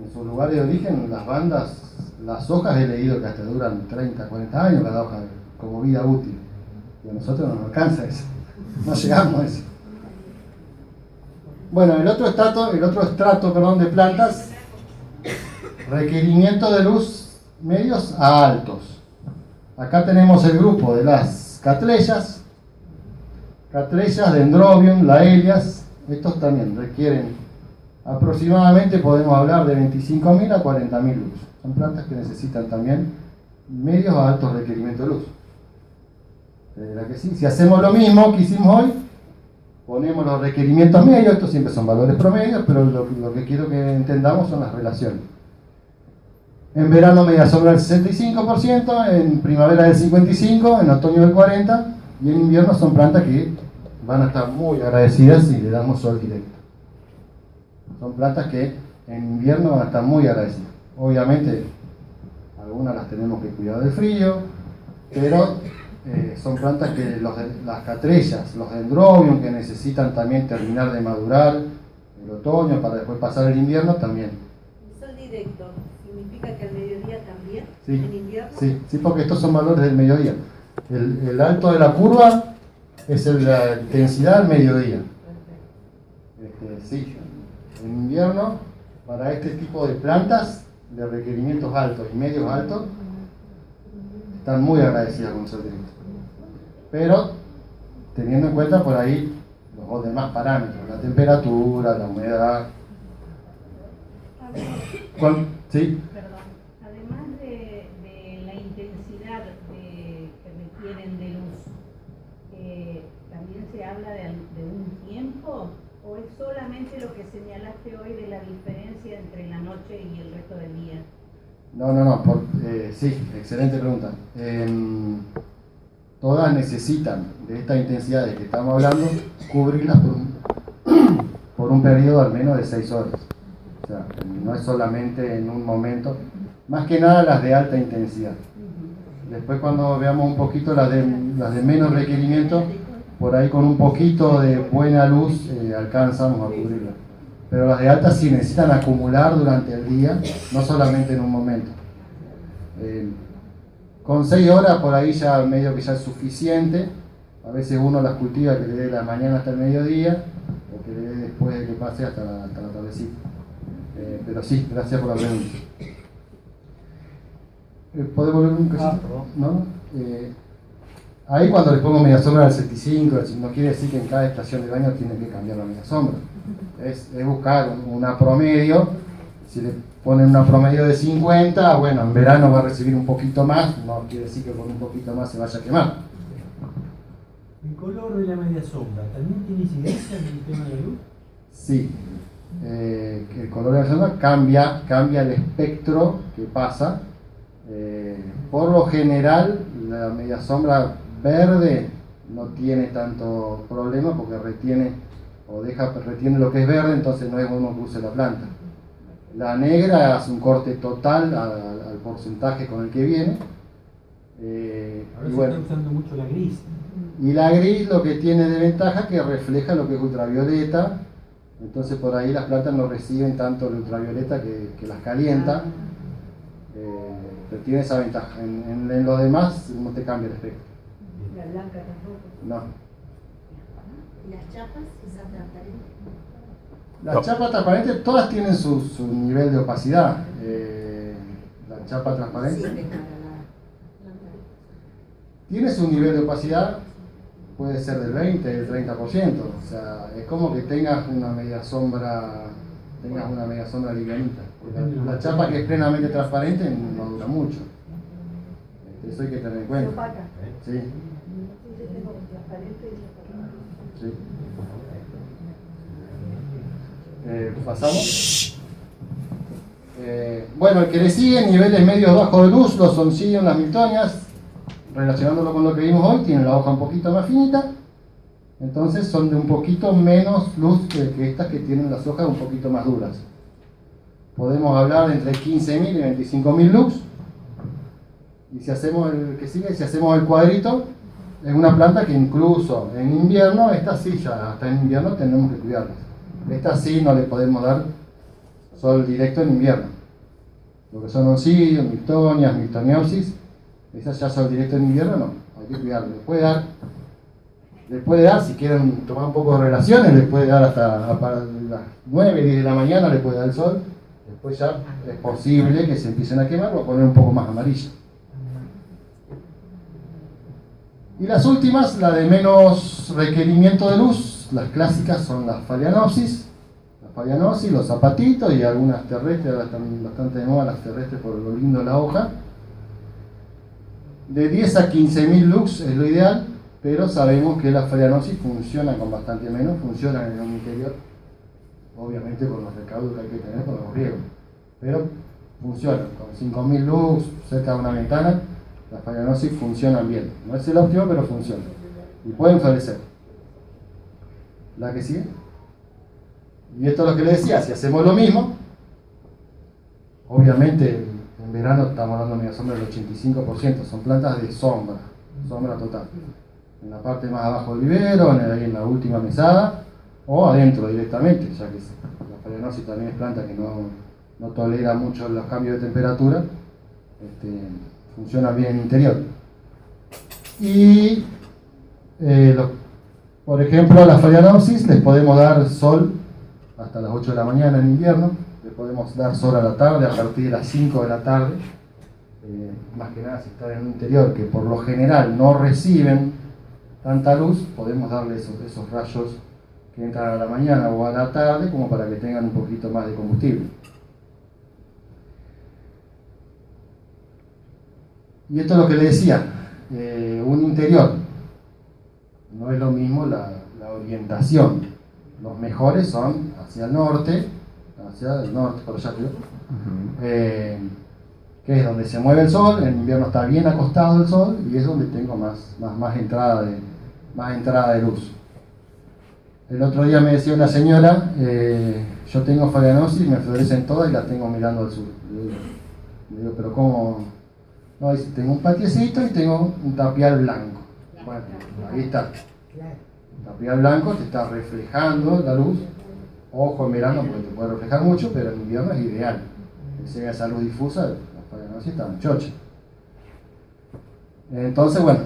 C: En sus lugares de origen, las bandas, las hojas he leído que hasta duran 30, 40 años cada hoja como vida útil. Y a nosotros no nos alcanza eso. No llegamos a eso. Bueno, el otro estrato de plantas, requerimiento de luz medios a altos. Acá tenemos el grupo de las catleyas, dendrobium, laelias. Estos también requieren aproximadamente, podemos hablar de 25.000 a 40.000 lux. Son plantas que necesitan también medios a altos requerimientos de luz. Si hacemos lo mismo que hicimos hoy, ponemos los requerimientos medios, estos siempre son valores promedios, pero lo que quiero que entendamos son las relaciones. En verano media sombra del 65%, en primavera del 55%, en otoño del 40%, y en invierno son plantas que van a estar muy agradecidas si le damos sol directo. Son plantas que en invierno van a estar muy agradecidas. Obviamente, algunas las tenemos que cuidar del frío, pero son plantas que las catrellas, los dendrobium, que necesitan también terminar de madurar el otoño para después pasar el invierno, también.
D: ¿El sol directo significa que al mediodía también?
C: Sí,
D: ¿En invierno?
C: sí, porque estos son valores del mediodía. El alto de la curva es la intensidad al mediodía. Sí, en invierno, para este tipo de plantas de requerimientos altos y medios altos, están muy agradecidas con el sol directo. Pero teniendo en cuenta por ahí los demás parámetros, la temperatura, la humedad. ¿Sí?
D: Perdón. Además de la intensidad que requieren de luz, ¿también se habla de un tiempo? ¿O es solamente lo que señalaste hoy de la diferencia entre la noche y el resto del día?
C: No, sí, excelente pregunta. Todas necesitan de estas intensidades que estamos hablando, cubrirlas por un periodo al menos de 6 horas. O sea, no es solamente en un momento, más que nada las de alta intensidad. Después cuando veamos un poquito las de menos requerimiento, por ahí con un poquito de buena luz alcanzamos a cubrirlas. Pero las de alta sí necesitan acumular durante el día, no solamente en un momento. Con 6 horas por ahí ya medio que ya es suficiente. A veces uno las cultiva que le dé la mañana hasta el mediodía, o que le dé después de que pase hasta la tardecita. Pero sí, gracias por la pregunta. ¿Podés volver un cachito? ¿No? Ahí cuando les pongo media sombra del 75, no quiere decir que en cada estación de baño tienen que cambiar la media sombra. Es buscar una promedio. Si le ponen una promedio de 50, bueno, en verano va a recibir un poquito más, no quiere decir que por un poquito más se vaya a quemar.
H: ¿El color de la media sombra también tiene incidencia en el tema de luz?
C: Sí, el color de la sombra cambia el espectro que pasa. Por lo general, la media sombra verde no tiene tanto problema porque retiene lo que es verde, entonces no es uno que use la planta. La negra hace un corte total al porcentaje con el que viene.
H: Ahora se
C: bueno,
H: está usando mucho la gris.
C: y la gris lo que tiene de ventaja es que refleja lo que es ultravioleta, entonces por ahí las plantas no reciben tanto el ultravioleta que las calienta, pero tiene esa ventaja. En lo demás no te cambia el espectro.
D: La blanca tampoco.
C: No.
D: ¿Y las chapas, esas transparentes?
C: Las chapas transparentes todas tienen su nivel de opacidad. La chapa transparente tiene su nivel de opacidad, puede ser del 20, del 30%. O sea, es como que tengas una media sombra livianita. La chapa que es plenamente transparente no dura mucho. Eso hay que tener en cuenta. Sí.
D: Yo tengo transparente y
C: Sí. Pasamos. Bueno, el que le sigue, niveles medios bajos de luz, los oncidium, las miltonias, relacionándolo con lo que vimos hoy, tienen la hoja un poquito más finita, entonces son de un poquito menos luz que estas que tienen las hojas un poquito más duras. Podemos hablar de entre 15.000 y 25.000 lux. Y si hacemos el cuadrito, es una planta que incluso en invierno, esta sí ya, hasta en invierno tenemos que cuidarlas. Esta sí no le podemos dar sol directo en invierno. Lo que son oncidium, miltonias, miltoniopsis, esas ya sol directo en invierno no, hay que cuidarlo. Les puede dar, si quieren tomar un poco de relaciones, les puede dar hasta para las 9, 10 de la mañana, le puede dar el sol. Después ya es posible que se empiecen a quemar o a poner un poco más amarillo. Y las últimas, la de menos requerimiento de luz, las clásicas son las phalaenopsis, los zapatitos y algunas terrestres, ahora están bastante de moda las terrestres por lo lindo de la hoja. De 10 a 15.000 lux es lo ideal. pero sabemos que las Phalaenopsis funcionan con bastante menos, funcionan en un interior, obviamente con los recaudos que hay que tener con los riegos, pero funcionan con 5000 lux cerca de una ventana. Las Phalaenopsis funcionan bien, no es el óptimo, pero funcionan y pueden florecer. ¿La que sigue? Y esto es lo que les decía, si hacemos lo mismo, obviamente en verano estamos dando media sombra del 85%, son plantas de sombra, sombra total. En la parte más abajo del vivero, ahí en la última mesada, o adentro directamente, ya que la Phalaenopsis también es planta que no tolera mucho los cambios de temperatura, funciona bien en el interior. Y por ejemplo, a las Phalaenopsis les podemos dar sol hasta las 8 de la mañana en invierno, les podemos dar sol a la tarde, a partir de las 5 de la tarde, más que nada si están en un interior que por lo general no reciben tanta luz, podemos darle esos rayos que entran a la mañana o a la tarde como para que tengan un poquito más de combustible. Y esto es lo que le decía, un interior no es lo mismo la orientación. Los mejores son hacia el norte, por allá creo, que es donde se mueve el sol. En invierno está bien acostado el sol y es donde tengo más entrada de luz. El otro día me decía una señora, yo tengo Phalaenopsis, me florecen todas y las tengo mirando al sur. Le digo, pero ¿cómo? No, dice, tengo un patiecito y tengo un tapial blanco. Bueno, ahí está. El tapial blanco te está reflejando la luz. Ojo en verano porque te puede reflejar mucho, pero en invierno es ideal. Si llega esa luz difusa, las Phalaenopsis están chochas. Entonces, bueno,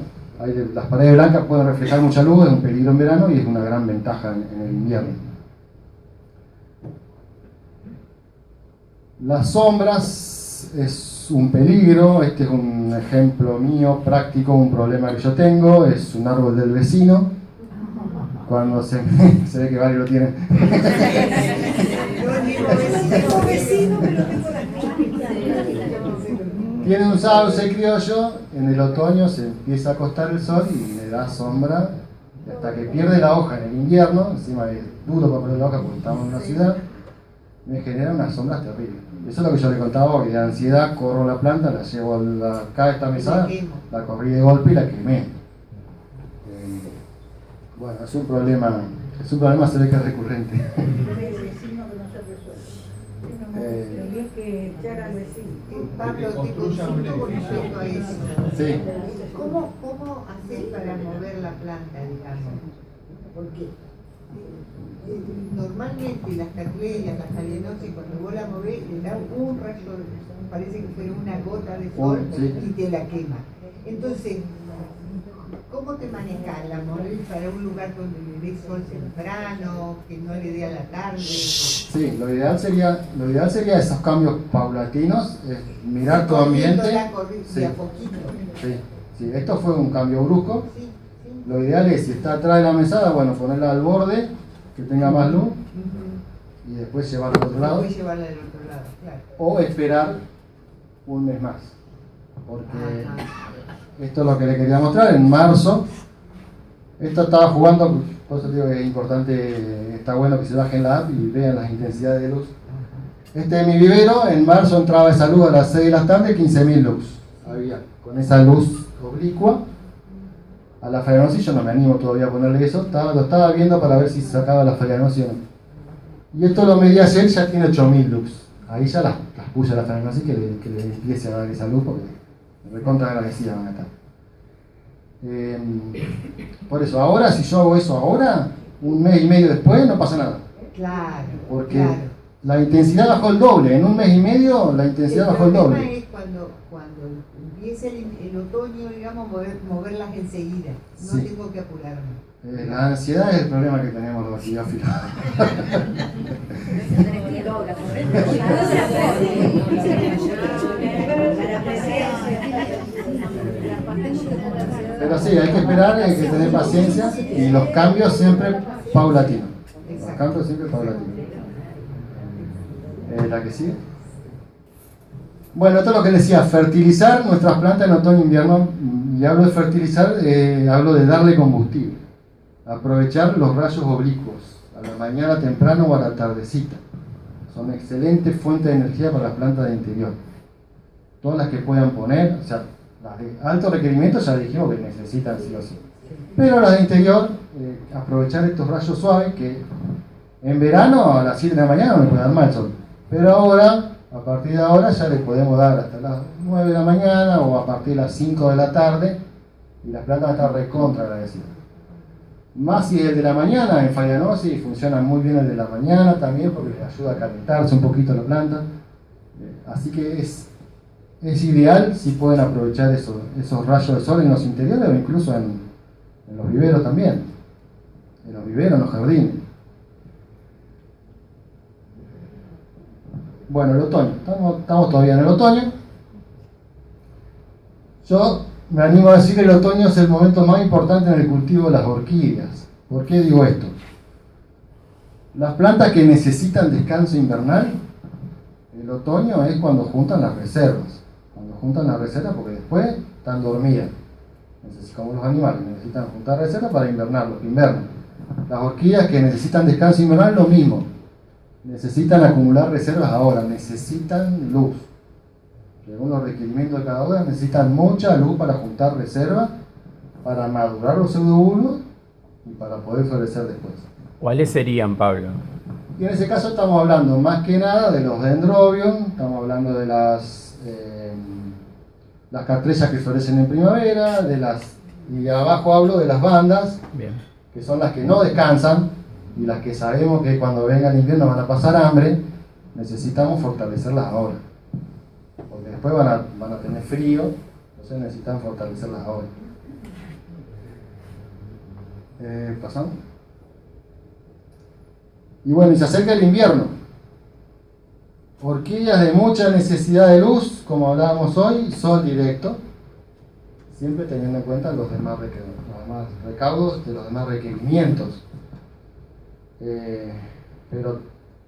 C: las paredes blancas pueden reflejar mucha luz, es un peligro en verano y es una gran ventaja en el invierno. Las sombras es un peligro. Este es un ejemplo mío práctico, un problema que yo tengo. Es un árbol del vecino. Cuando se ve que varios lo tienen. Tiene un sauce criollo, en el otoño se empieza a acostar el sol y le da sombra hasta que pierde la hoja en el invierno. Encima es duro para perder la hoja porque estamos en una ciudad, me genera unas sombras terribles. Eso es lo que yo le contaba hoy, de ansiedad corro la planta, la llevo acá a esta mesada, la corrí de golpe y la quemé. Bueno, es un problema se ve que es recurrente.
I: Pablo, te consulto con respecto a eso.
C: Sí.
I: ¿Cómo haces para mover la planta, digamos? Porque normalmente las cattleya, las Phalaenopsis, cuando vos la movés, le da un rayo, parece que fuera una gota de sol y te la quema. Entonces, ¿cómo te manejas? ¿La movés para un lugar donde le dé sol temprano, que no le dé a la tarde?
C: Sí, lo ideal sería esos cambios paulatinos, mirar tu ambiente.
I: Sí. A poquito.
C: Sí, esto fue un cambio brusco. Sí. Lo ideal es, si está atrás de la mesada, bueno, ponerla al borde, que tenga más luz, y después llevarla al otro lado.
I: Claro.
C: O esperar un mes más. Porque esto es lo que le quería mostrar. En marzo, esto estaba jugando, por eso digo que es importante, está bueno que se bajen la app y vean las intensidades de luz. Este es mi vivero, en marzo entraba esa luz a las 6 de la tarde, 15.000 lux. Había, con esa luz oblicua. A la Phalaenopsis yo no me animo todavía a ponerle eso, lo estaba viendo para ver si sacaba la Phalaenopsis o no. Y esto lo medí ayer, ya tiene 8.000 lux. Ahí ya las puse a la Phalaenopsis que le empiece a dar esa luz porque recontra agradecida van a estar. Por eso, ahora, si yo hago eso ahora, un mes y medio después, no pasa nada.
I: Claro.
C: Porque la intensidad bajó el doble. En un mes y medio, la intensidad bajó el doble.
I: El problema es cuando empiece el otoño, digamos, moverlas enseguida. No tengo que apurarme.
C: La ansiedad es el problema que tenemos los biófilos. Pero sí, hay que esperar, hay que tener paciencia y los cambios siempre paulatinos. Los cambios siempre paulatinos. ¿La que sigue? Bueno, esto es lo que decía, fertilizar nuestras plantas en otoño e invierno. Y hablo de fertilizar, hablo de darle combustible. Aprovechar los rayos oblicuos, a la mañana temprano o a la tardecita. Son excelentes fuentes de energía para las plantas de interior. Todas las que puedan poner, o sea, las de alto requerimiento ya dijimos que necesitan sí o sí. Pero las de interior, aprovechar estos rayos suaves que en verano a las 7 de la mañana no le puede dar mal el sol. Pero ahora, a partir de ahora ya le podemos dar hasta las 9 de la mañana o a partir de las 5 de la tarde y las plantas van a estar recontra agradecidas. Más si es el de la mañana, en Phalaenopsis funciona muy bien el de la mañana también porque le ayuda a calentarse un poquito la planta. Así que es ideal si pueden aprovechar esos rayos de sol en los interiores o incluso en los viveros también. En los viveros, en los jardines. Bueno, el otoño. Estamos todavía en el otoño. Yo me animo a decir que el otoño es el momento más importante en el cultivo de las orquídeas. ¿Por qué digo esto? Las plantas que necesitan descanso invernal, el otoño es cuando juntan las reservas. Cuando juntan las reservas porque después están dormidas. Como los animales, necesitan juntar reservas para invernar, los que invernan. Las orquídeas que necesitan descanso invernal, lo mismo. Necesitan acumular reservas ahora, necesitan luz. Según los requerimientos de cada una, necesitan mucha luz para juntar reservas, para madurar los pseudobulbos y para poder florecer después.
B: ¿Cuáles serían, Pablo?
C: Y en ese caso estamos hablando más que nada de los dendrobium, estamos hablando de las cartrellas que florecen en primavera, y abajo hablo de las bandas,
B: Bien.
C: que son las que no descansan y las que sabemos que cuando venga el invierno van a pasar hambre. Necesitamos fortalecerlas ahora, porque después van a tener frío, entonces necesitan fortalecerlas ahora. ¿Pasamos? Y bueno, y se acerca el invierno. Orquídeas de mucha necesidad de luz, como hablábamos hoy, sol directo, siempre teniendo en cuenta los demás recaudos de los demás requerimientos. Pero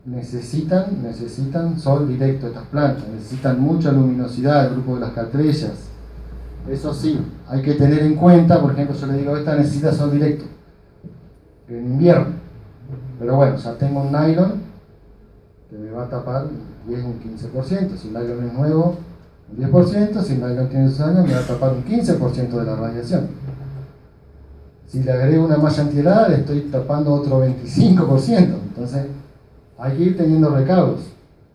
C: necesitan sol directo estas plantas, necesitan mucha luminosidad, el grupo de las cartrellas. Eso sí, hay que tener en cuenta, por ejemplo, yo le digo, esta necesita sol directo en invierno, pero bueno, ya tengo un nylon que me va a tapar 10 o un 15%, si el nylon es nuevo, un 10%, si el nylon tiene 2 años, me va a tapar un 15% de la radiación. Si le agrego una malla antihelada, le estoy tapando otro 25%, entonces hay que ir teniendo recaudos.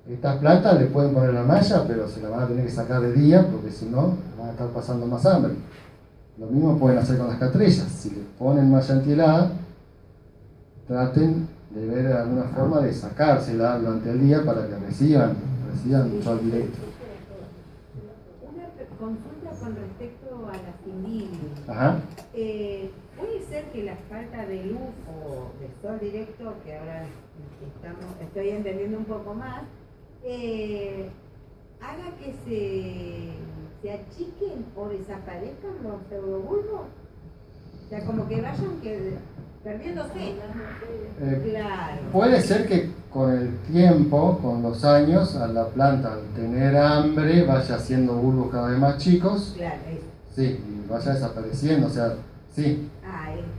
C: Estas plantas le pueden poner la malla, pero se la van a tener que sacar de día, porque si no, van a estar pasando más hambre. Lo mismo pueden hacer con las cartrellas. Si le ponen malla antihelada, traten de ver alguna forma de sacársela durante el día para que reciban sol directo.
D: Una consulta con respecto a las cimbidium.
C: Ajá.
D: ¿Puede ser que la falta de luz o de sol directo, que ahora estoy entendiendo un poco más, haga que se achiquen o desaparezcan los pseudobulbos? O sea, como que vayan perdiéndose. Claro.
C: Puede ser que con el tiempo, con los años, a la planta al tener hambre vaya haciendo bulbos cada vez más chicos.
D: Claro, eso.
C: Sí, y vaya desapareciendo, o sea, sí.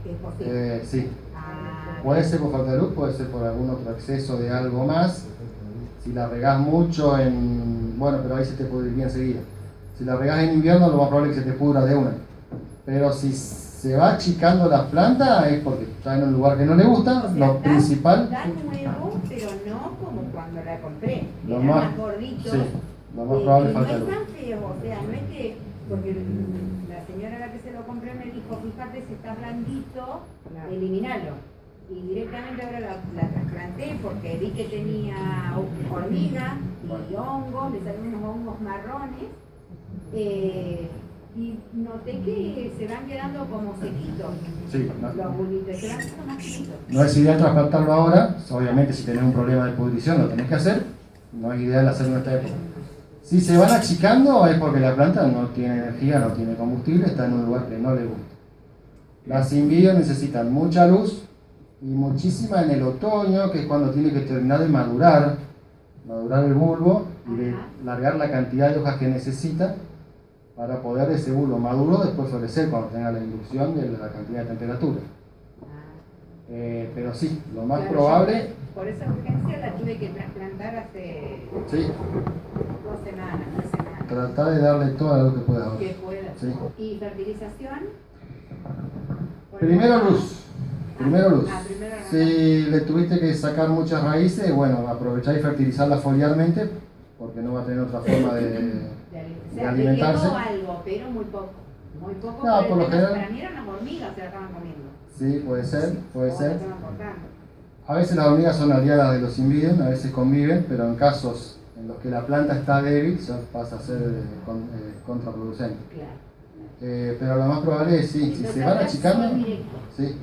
D: Es posible.
C: Sí. Puede ser por falta de luz, puede ser por algún otro exceso de algo más. Si la regás mucho bueno, pero ahí se te puede ir bien seguida. Si la regás en invierno, lo más probable es que se te pudra de una. Pero si se va achicando la planta es porque está en un lugar que no le gusta.
D: O sea,
C: lo principal.
D: Da nuevo, pero no como cuando la compré.
C: Lo
D: Eran
C: más-
D: más gorditos.
C: Sí, lo más probable es
D: no
C: falta de
D: es
C: luz.
D: tan feo, o sea, no es que, porque la señora a la que se lo compré me dijo, fíjate si está blandito, eliminalo. Y directamente ahora la trasplanté porque vi que tenía hormigas y hongos, le salieron unos hongos marrones. Y noté que se van quedando como sequitos.
C: Sí,
D: Los bulbitos se van quedando más chiquitos.
C: no es ideal trasplantarlo ahora. Obviamente, si tenés un problema de pudrición, lo tenés que hacer. No es ideal hacerlo en esta época. Si se van achicando, es porque la planta no tiene energía, no tiene combustible, está en un lugar que no le gusta. Las cimbidium necesitan mucha luz y muchísima en el otoño, que es cuando tiene que terminar de madurar madurar el bulbo y de largar la cantidad de hojas que necesita para poder ese bulbo maduro después florecer cuando tenga la inducción de la cantidad de temperatura. Pero sí, lo más
D: Claro,
C: probable...
D: Por esa urgencia la tuve que trasplantar hace 2 semanas, 3 semanas.
C: Tratar de darle toda la luz que pueda.
D: Que pueda.
C: Sí.
D: ¿Y fertilización?
C: Primero luz. Primero luz.
D: Primero luz.
C: Si le tuviste que sacar muchas raíces, bueno, aprovechar y fertilizarla foliarmente, porque no va a tener otra forma de alimentarse.
D: Le quedó algo, pero muy poco. Muy poco.
C: No, por lo general.
D: Para mí eran las hormigas, se la estaban comiendo.
C: Sí, puede ser, puede
D: O
C: ser.
D: la estaban cortando.
C: A veces las hormigas son aliadas de los invidium, a veces conviven, pero en casos en los que la planta está débil, ya pasa a ser contraproducente.
D: Claro.
C: Pero lo más probable es sí, si
D: Entonces,
C: se van achicando,
D: sol directo.
C: sí,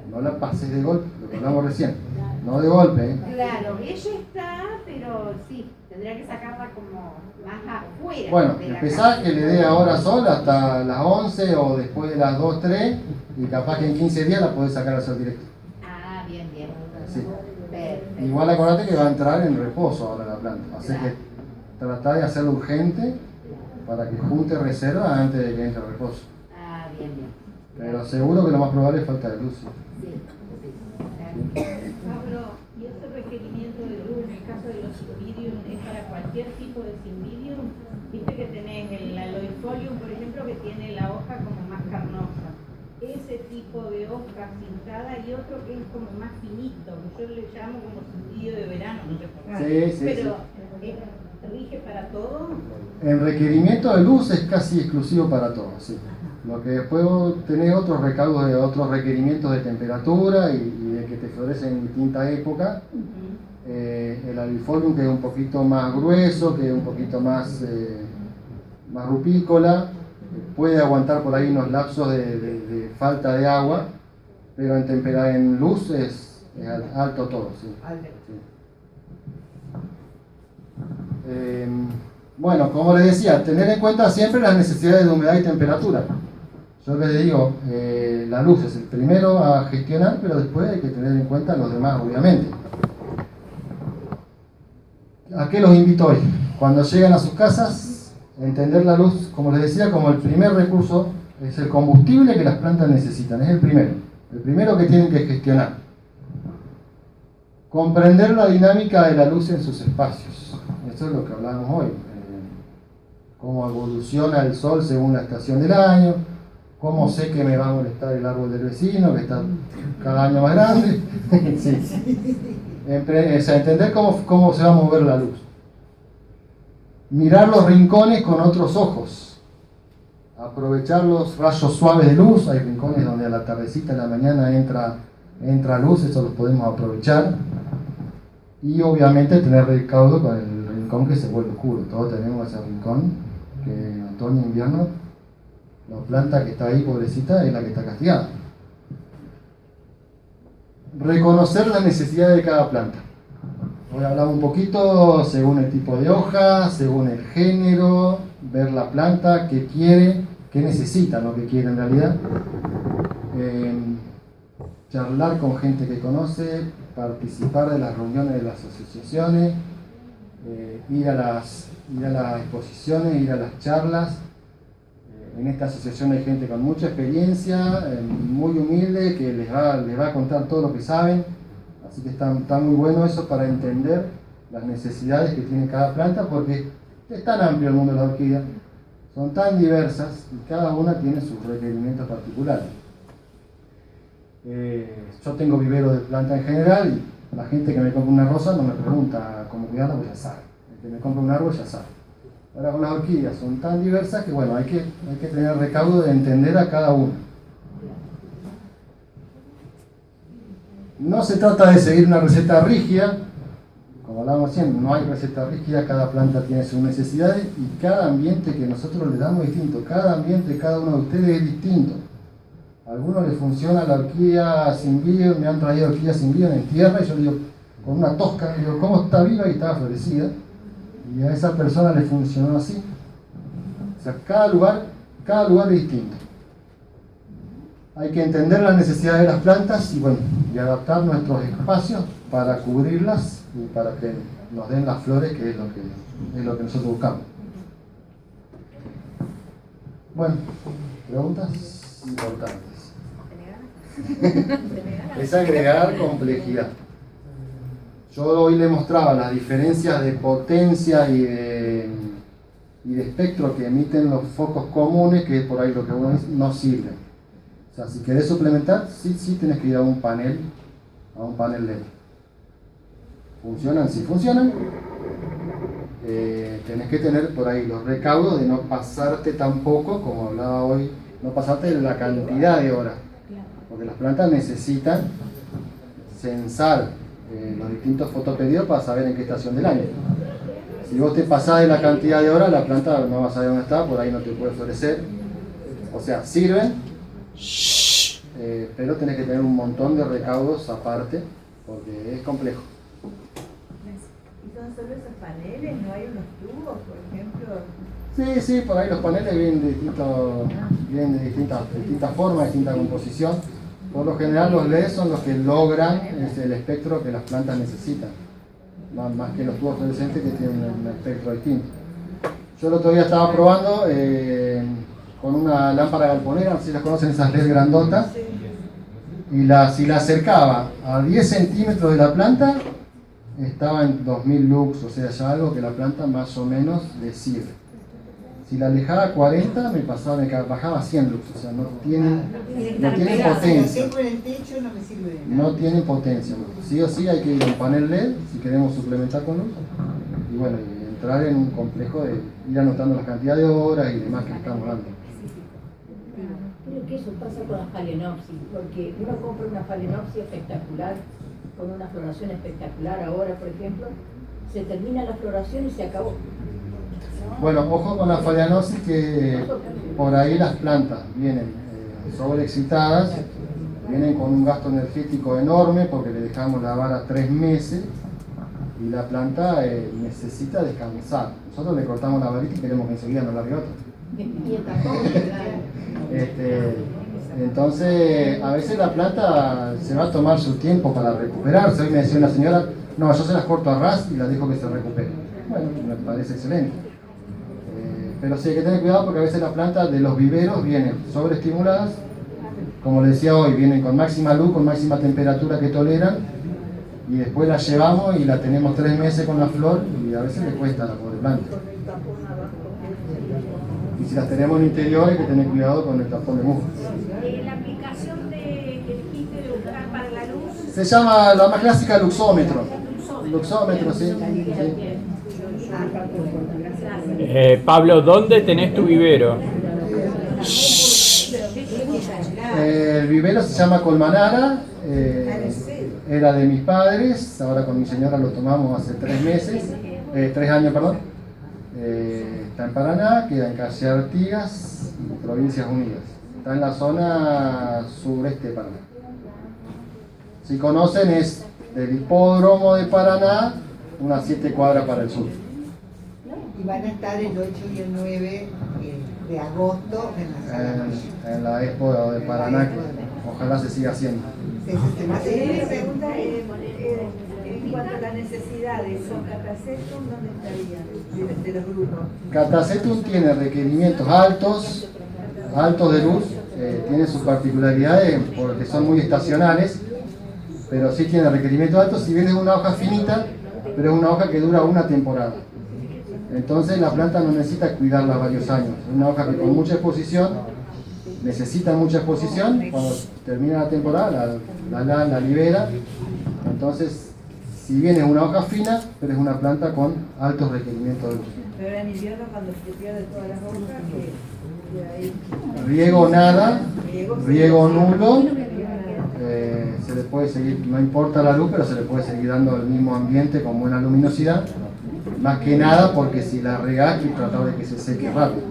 C: no la pases de golpe, lo que hablamos recién, no de golpe.
D: Claro, ella está, pero sí, tendría que sacarla como más afuera.
C: Bueno,
D: de la
C: empezá
D: casa.
C: que le dé ahora sol hasta las 11 o después de las 2, 3 y capaz que en 15 días la podés sacar al sol directo.
D: Ah, bien, bien.
C: Sí.
D: Perfecto.
C: Igual acordate que va a entrar en reposo ahora la planta, así que tratá de hacerlo urgente para que junte reserva antes de que entre el reposo.
D: Ah, bien, bien.
C: Pero seguro que lo más probable es falta de luz.
D: Sí, sí. Pablo, ¿y ese requerimiento de luz en el caso de los cymbidium es para cualquier tipo de cymbidium? Viste que tenés el aloifolium, por ejemplo, que tiene la hoja como más carnosa. Ese tipo de hoja cintada y otro que es como más finito, que yo le llamo como cymbidio de verano, no sé por qué.
C: Sí,
D: Pero ¿rige para todo?
C: En requerimiento de luz es casi exclusivo para todo, sí. Lo que después tenés otros recaudos de otros requerimientos de temperatura y de que te florecen en distintas épocas. El alifolium, que es un poquito más grueso, que es un poquito más rupícola, puede aguantar por ahí unos lapsos de falta de agua, pero en luz es alto todo, sí. Bueno, como les decía, tener en cuenta siempre las necesidades de humedad y temperatura. Yo les digo, la luz es el primero a gestionar, pero después hay que tener en cuenta los demás, obviamente. ¿A qué los invito hoy? Cuando llegan a sus casas, entender la luz, como les decía, como el primer recurso, es el combustible que las plantas necesitan, es el primero que tienen que gestionar. Comprender la dinámica de la luz en sus espacios, eso es lo que hablábamos hoy, cómo evoluciona el sol según la estación del año, cómo sé que me va a molestar el árbol del vecino, que está cada año más grande. Sí. O sea, entender cómo se va a mover la luz. Mirar los rincones con otros ojos. Aprovechar los rayos suaves de luz. Hay rincones donde a la tardecita de la mañana entra luz, eso los podemos aprovechar. Y obviamente tener recaudo con el rincón que se vuelve oscuro. Todos tenemos ese rincón que en otoño e invierno la planta que está ahí, pobrecita, es la que está castigada. Reconocer las necesidades de cada planta. Hoy hablamos un poquito según el tipo de hoja, según el género, ver la planta, qué quiere, qué necesita, no qué quiere en realidad. Charlar con gente que conoce, participar de las reuniones de las asociaciones, ir a las exposiciones, ir a las charlas. En esta asociación hay gente con mucha experiencia, muy humilde, que les va a contar todo lo que saben. Así que está muy bueno eso para entender las necesidades que tiene cada planta, porque es tan amplio el mundo de la orquídea, son tan diversas y cada una tiene sus requerimientos particulares. Yo tengo vivero de planta en general y la gente que me compra una rosa no me pregunta cómo cuidarla, pues ya sabe. El que me compra un árbol ya sabe. Ahora con las orquídeas son tan diversas que bueno, hay que tener recaudo de entender a cada una. No se trata de seguir una receta rígida, como hablábamos siempre, no hay receta rígida, cada planta tiene sus necesidades y cada ambiente que nosotros le damos es distinto, cada ambiente, cada uno de ustedes es distinto. A algunos les funciona la orquídea sin bio, me han traído orquídeas sin bio en tierra y yo digo, con una tosca, digo, ¿cómo está viva y está florecida? Y a esa persona le funcionó así. O sea, cada lugar es distinto. Hay que entender las necesidades de las plantas y, bueno, y adaptar nuestros espacios para cubrirlas y para que nos den las flores, que es lo que nosotros buscamos. Bueno, preguntas importantes. Es agregar complejidad. Yo hoy le mostraba las diferencias de potencia y de espectro que emiten los focos comunes, que es por ahí lo que uno dice, no sirve. O sea, si querés suplementar, sí tenés que ir a un panel LED. ¿Funcionan? Sí funcionan. Tenés que tener por ahí los recaudos de no pasarte tampoco, como hablaba hoy, no pasarte de la cantidad de horas. Porque las plantas necesitan censar los distintos fotopedidos para saber en qué estación del año. Si vos te pasás de la cantidad de horas, la planta no va a saber dónde está, por ahí no te puede florecer. O sea, sirven, pero tenés que tener un montón de recaudos aparte, porque es complejo.
D: ¿Y son solo esos paneles? ¿No hay unos tubos, por ejemplo?
C: Sí, por ahí los paneles vienen de distintas formas, distinta composición. Por lo general los LEDs son los que logran el espectro que las plantas necesitan, más que los tubos fluorescentes que tienen un espectro distinto. Yo el otro día estaba probando con una lámpara galponera, no sé si las conocen, esas LED grandotas, y si la acercaba a 10 centímetros de la planta, estaba en 2000 lux, o sea, ya algo que la planta más o menos le sirve. Si la alejaba a 40, bajaba a 100 lux, o sea, no tienen potencia.
I: Si en el techo no me sirve de nada.
C: No tienen potencia. Sí o sí hay que ir a un panel LED si queremos suplementar con luz. Y bueno, y entrar en un complejo de ir anotando la cantidad de horas y demás que estamos dando.
J: Creo que eso pasa con la phalaenopsis, porque uno compra una phalaenopsis espectacular, con una floración espectacular ahora, por ejemplo, se termina la floración y se acabó.
C: Bueno, ojo con la phalaenopsis, que por ahí las plantas vienen sobreexcitadas, vienen con un gasto energético enorme porque le dejamos la vara 3 meses y la planta necesita descansar. Nosotros le cortamos la varita y queremos que enseguida nos largue otra. Entonces, a veces la planta se va a tomar su tiempo para recuperarse. Hoy me decía una señora, no, yo se las corto a ras y las dejo que se recupere. Bueno, me parece excelente. Pero sí hay que tener cuidado porque a veces las plantas de los viveros vienen sobreestimuladas, como les decía hoy, vienen con máxima luz, con máxima temperatura que toleran, y después las llevamos y la tenemos 3 meses con la flor y a veces le cuesta a la pobre planta. Y si las tenemos en interior hay que tener cuidado con el tapón de musgo.
D: La aplicación que dijiste de buscar para la luz.
C: Se llama la más clásica luxómetro. Luxómetro, sí.
B: Pablo, ¿dónde tenés tu vivero?
C: El vivero se llama Colmanara, era de mis padres, ahora con mi señora lo tomamos hace 3 años, perdón. Está en Paraná, queda en calle Artigas, Provincias Unidas. Está en la zona sureste de Paraná. Si conocen, es del hipódromo de Paraná, unas 7 cuadras para el sur.
I: Y van a estar el 8 y el 9 de agosto en la sala.
C: En la Expo de Paraná, que ojalá se siga haciendo.
D: La pregunta es, en cuanto a las necesidades, ¿son Catasetum dónde estarían de los grupos?
C: Catasetum tiene requerimientos altos de luz, tiene sus particularidades porque son muy estacionales, pero sí tiene requerimientos altos. Si bien es una hoja finita, pero es una hoja que dura una temporada. Entonces la planta no necesita cuidarla varios años. Es una hoja que con mucha exposición, necesita mucha exposición. Cuando termina la temporada la libera. Entonces, si bien es una hoja fina, pero es una planta con altos requerimientos de luz.
D: Pero en invierno cuando se pierde todas las hojas, que
C: riego nada, riego nulo. Se le puede seguir, no importa la luz, pero se le puede seguir dando el mismo ambiente con buena luminosidad. Más que nada porque si la regás, hay que tratar de que se seque rápido.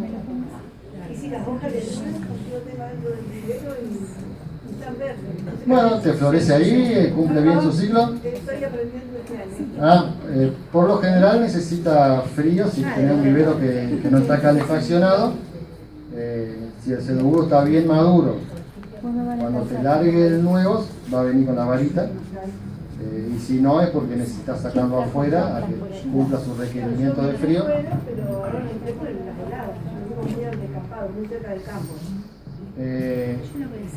D: y si las hojas de luz, yo te mando del vivero y están verdes.
C: Bueno, te florece ahí, cumple bien su ciclo.
D: Estoy aprendiendo este año.
C: Por lo general necesita frío, si tenés un vivero que no está calefaccionado. Si el cedoburo está bien maduro
F: ¿Cuándo van a
C: Cuando te
F: empezar?
C: largue el nuevo, va a venir con la varita. Y si no, es porque necesitas sacarlo afuera a que cumpla su requerimiento de frío.
D: Pero ahora entré por las heladas, muy al descampado, muy cerca del campo.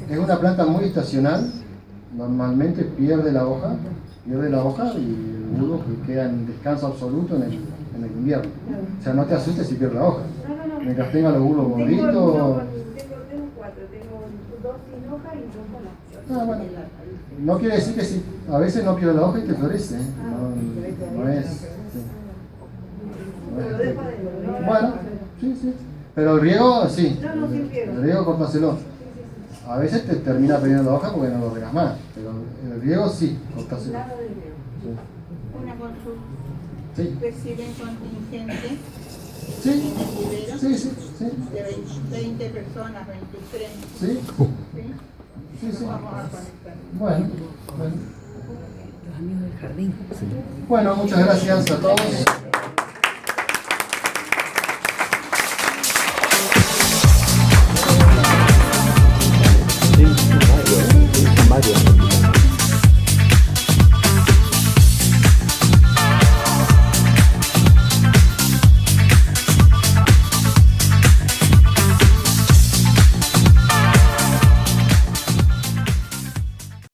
C: Es una planta muy estacional. Normalmente pierde la hoja y el bulbo que queda en descanso absoluto en el invierno. O sea, no te asustes si pierde la hoja. Mientras tenga los bulbos gorditos.
D: Tengo 4, tengo 2 sin hoja y 2 con hoja.
C: Bueno. No quiere decir que si a veces no pierde la hoja y te florece. No es. Sí. No es bueno, sí. Pero el riego, sí. El riego, cortáselo. A veces te termina perdiendo la hoja porque no lo regas más. Pero el riego, sí, cortáselo.
I: Una consulta.
C: Sí.
I: ¿Reciben contingente?
C: Sí.
I: ¿En el
C: Sí.
I: De 20 personas, 23.
C: Sí.
I: Sí. Vamos a conectar.
C: Bueno.
F: Los amigos del jardín.
C: Bueno, muchas gracias a todos.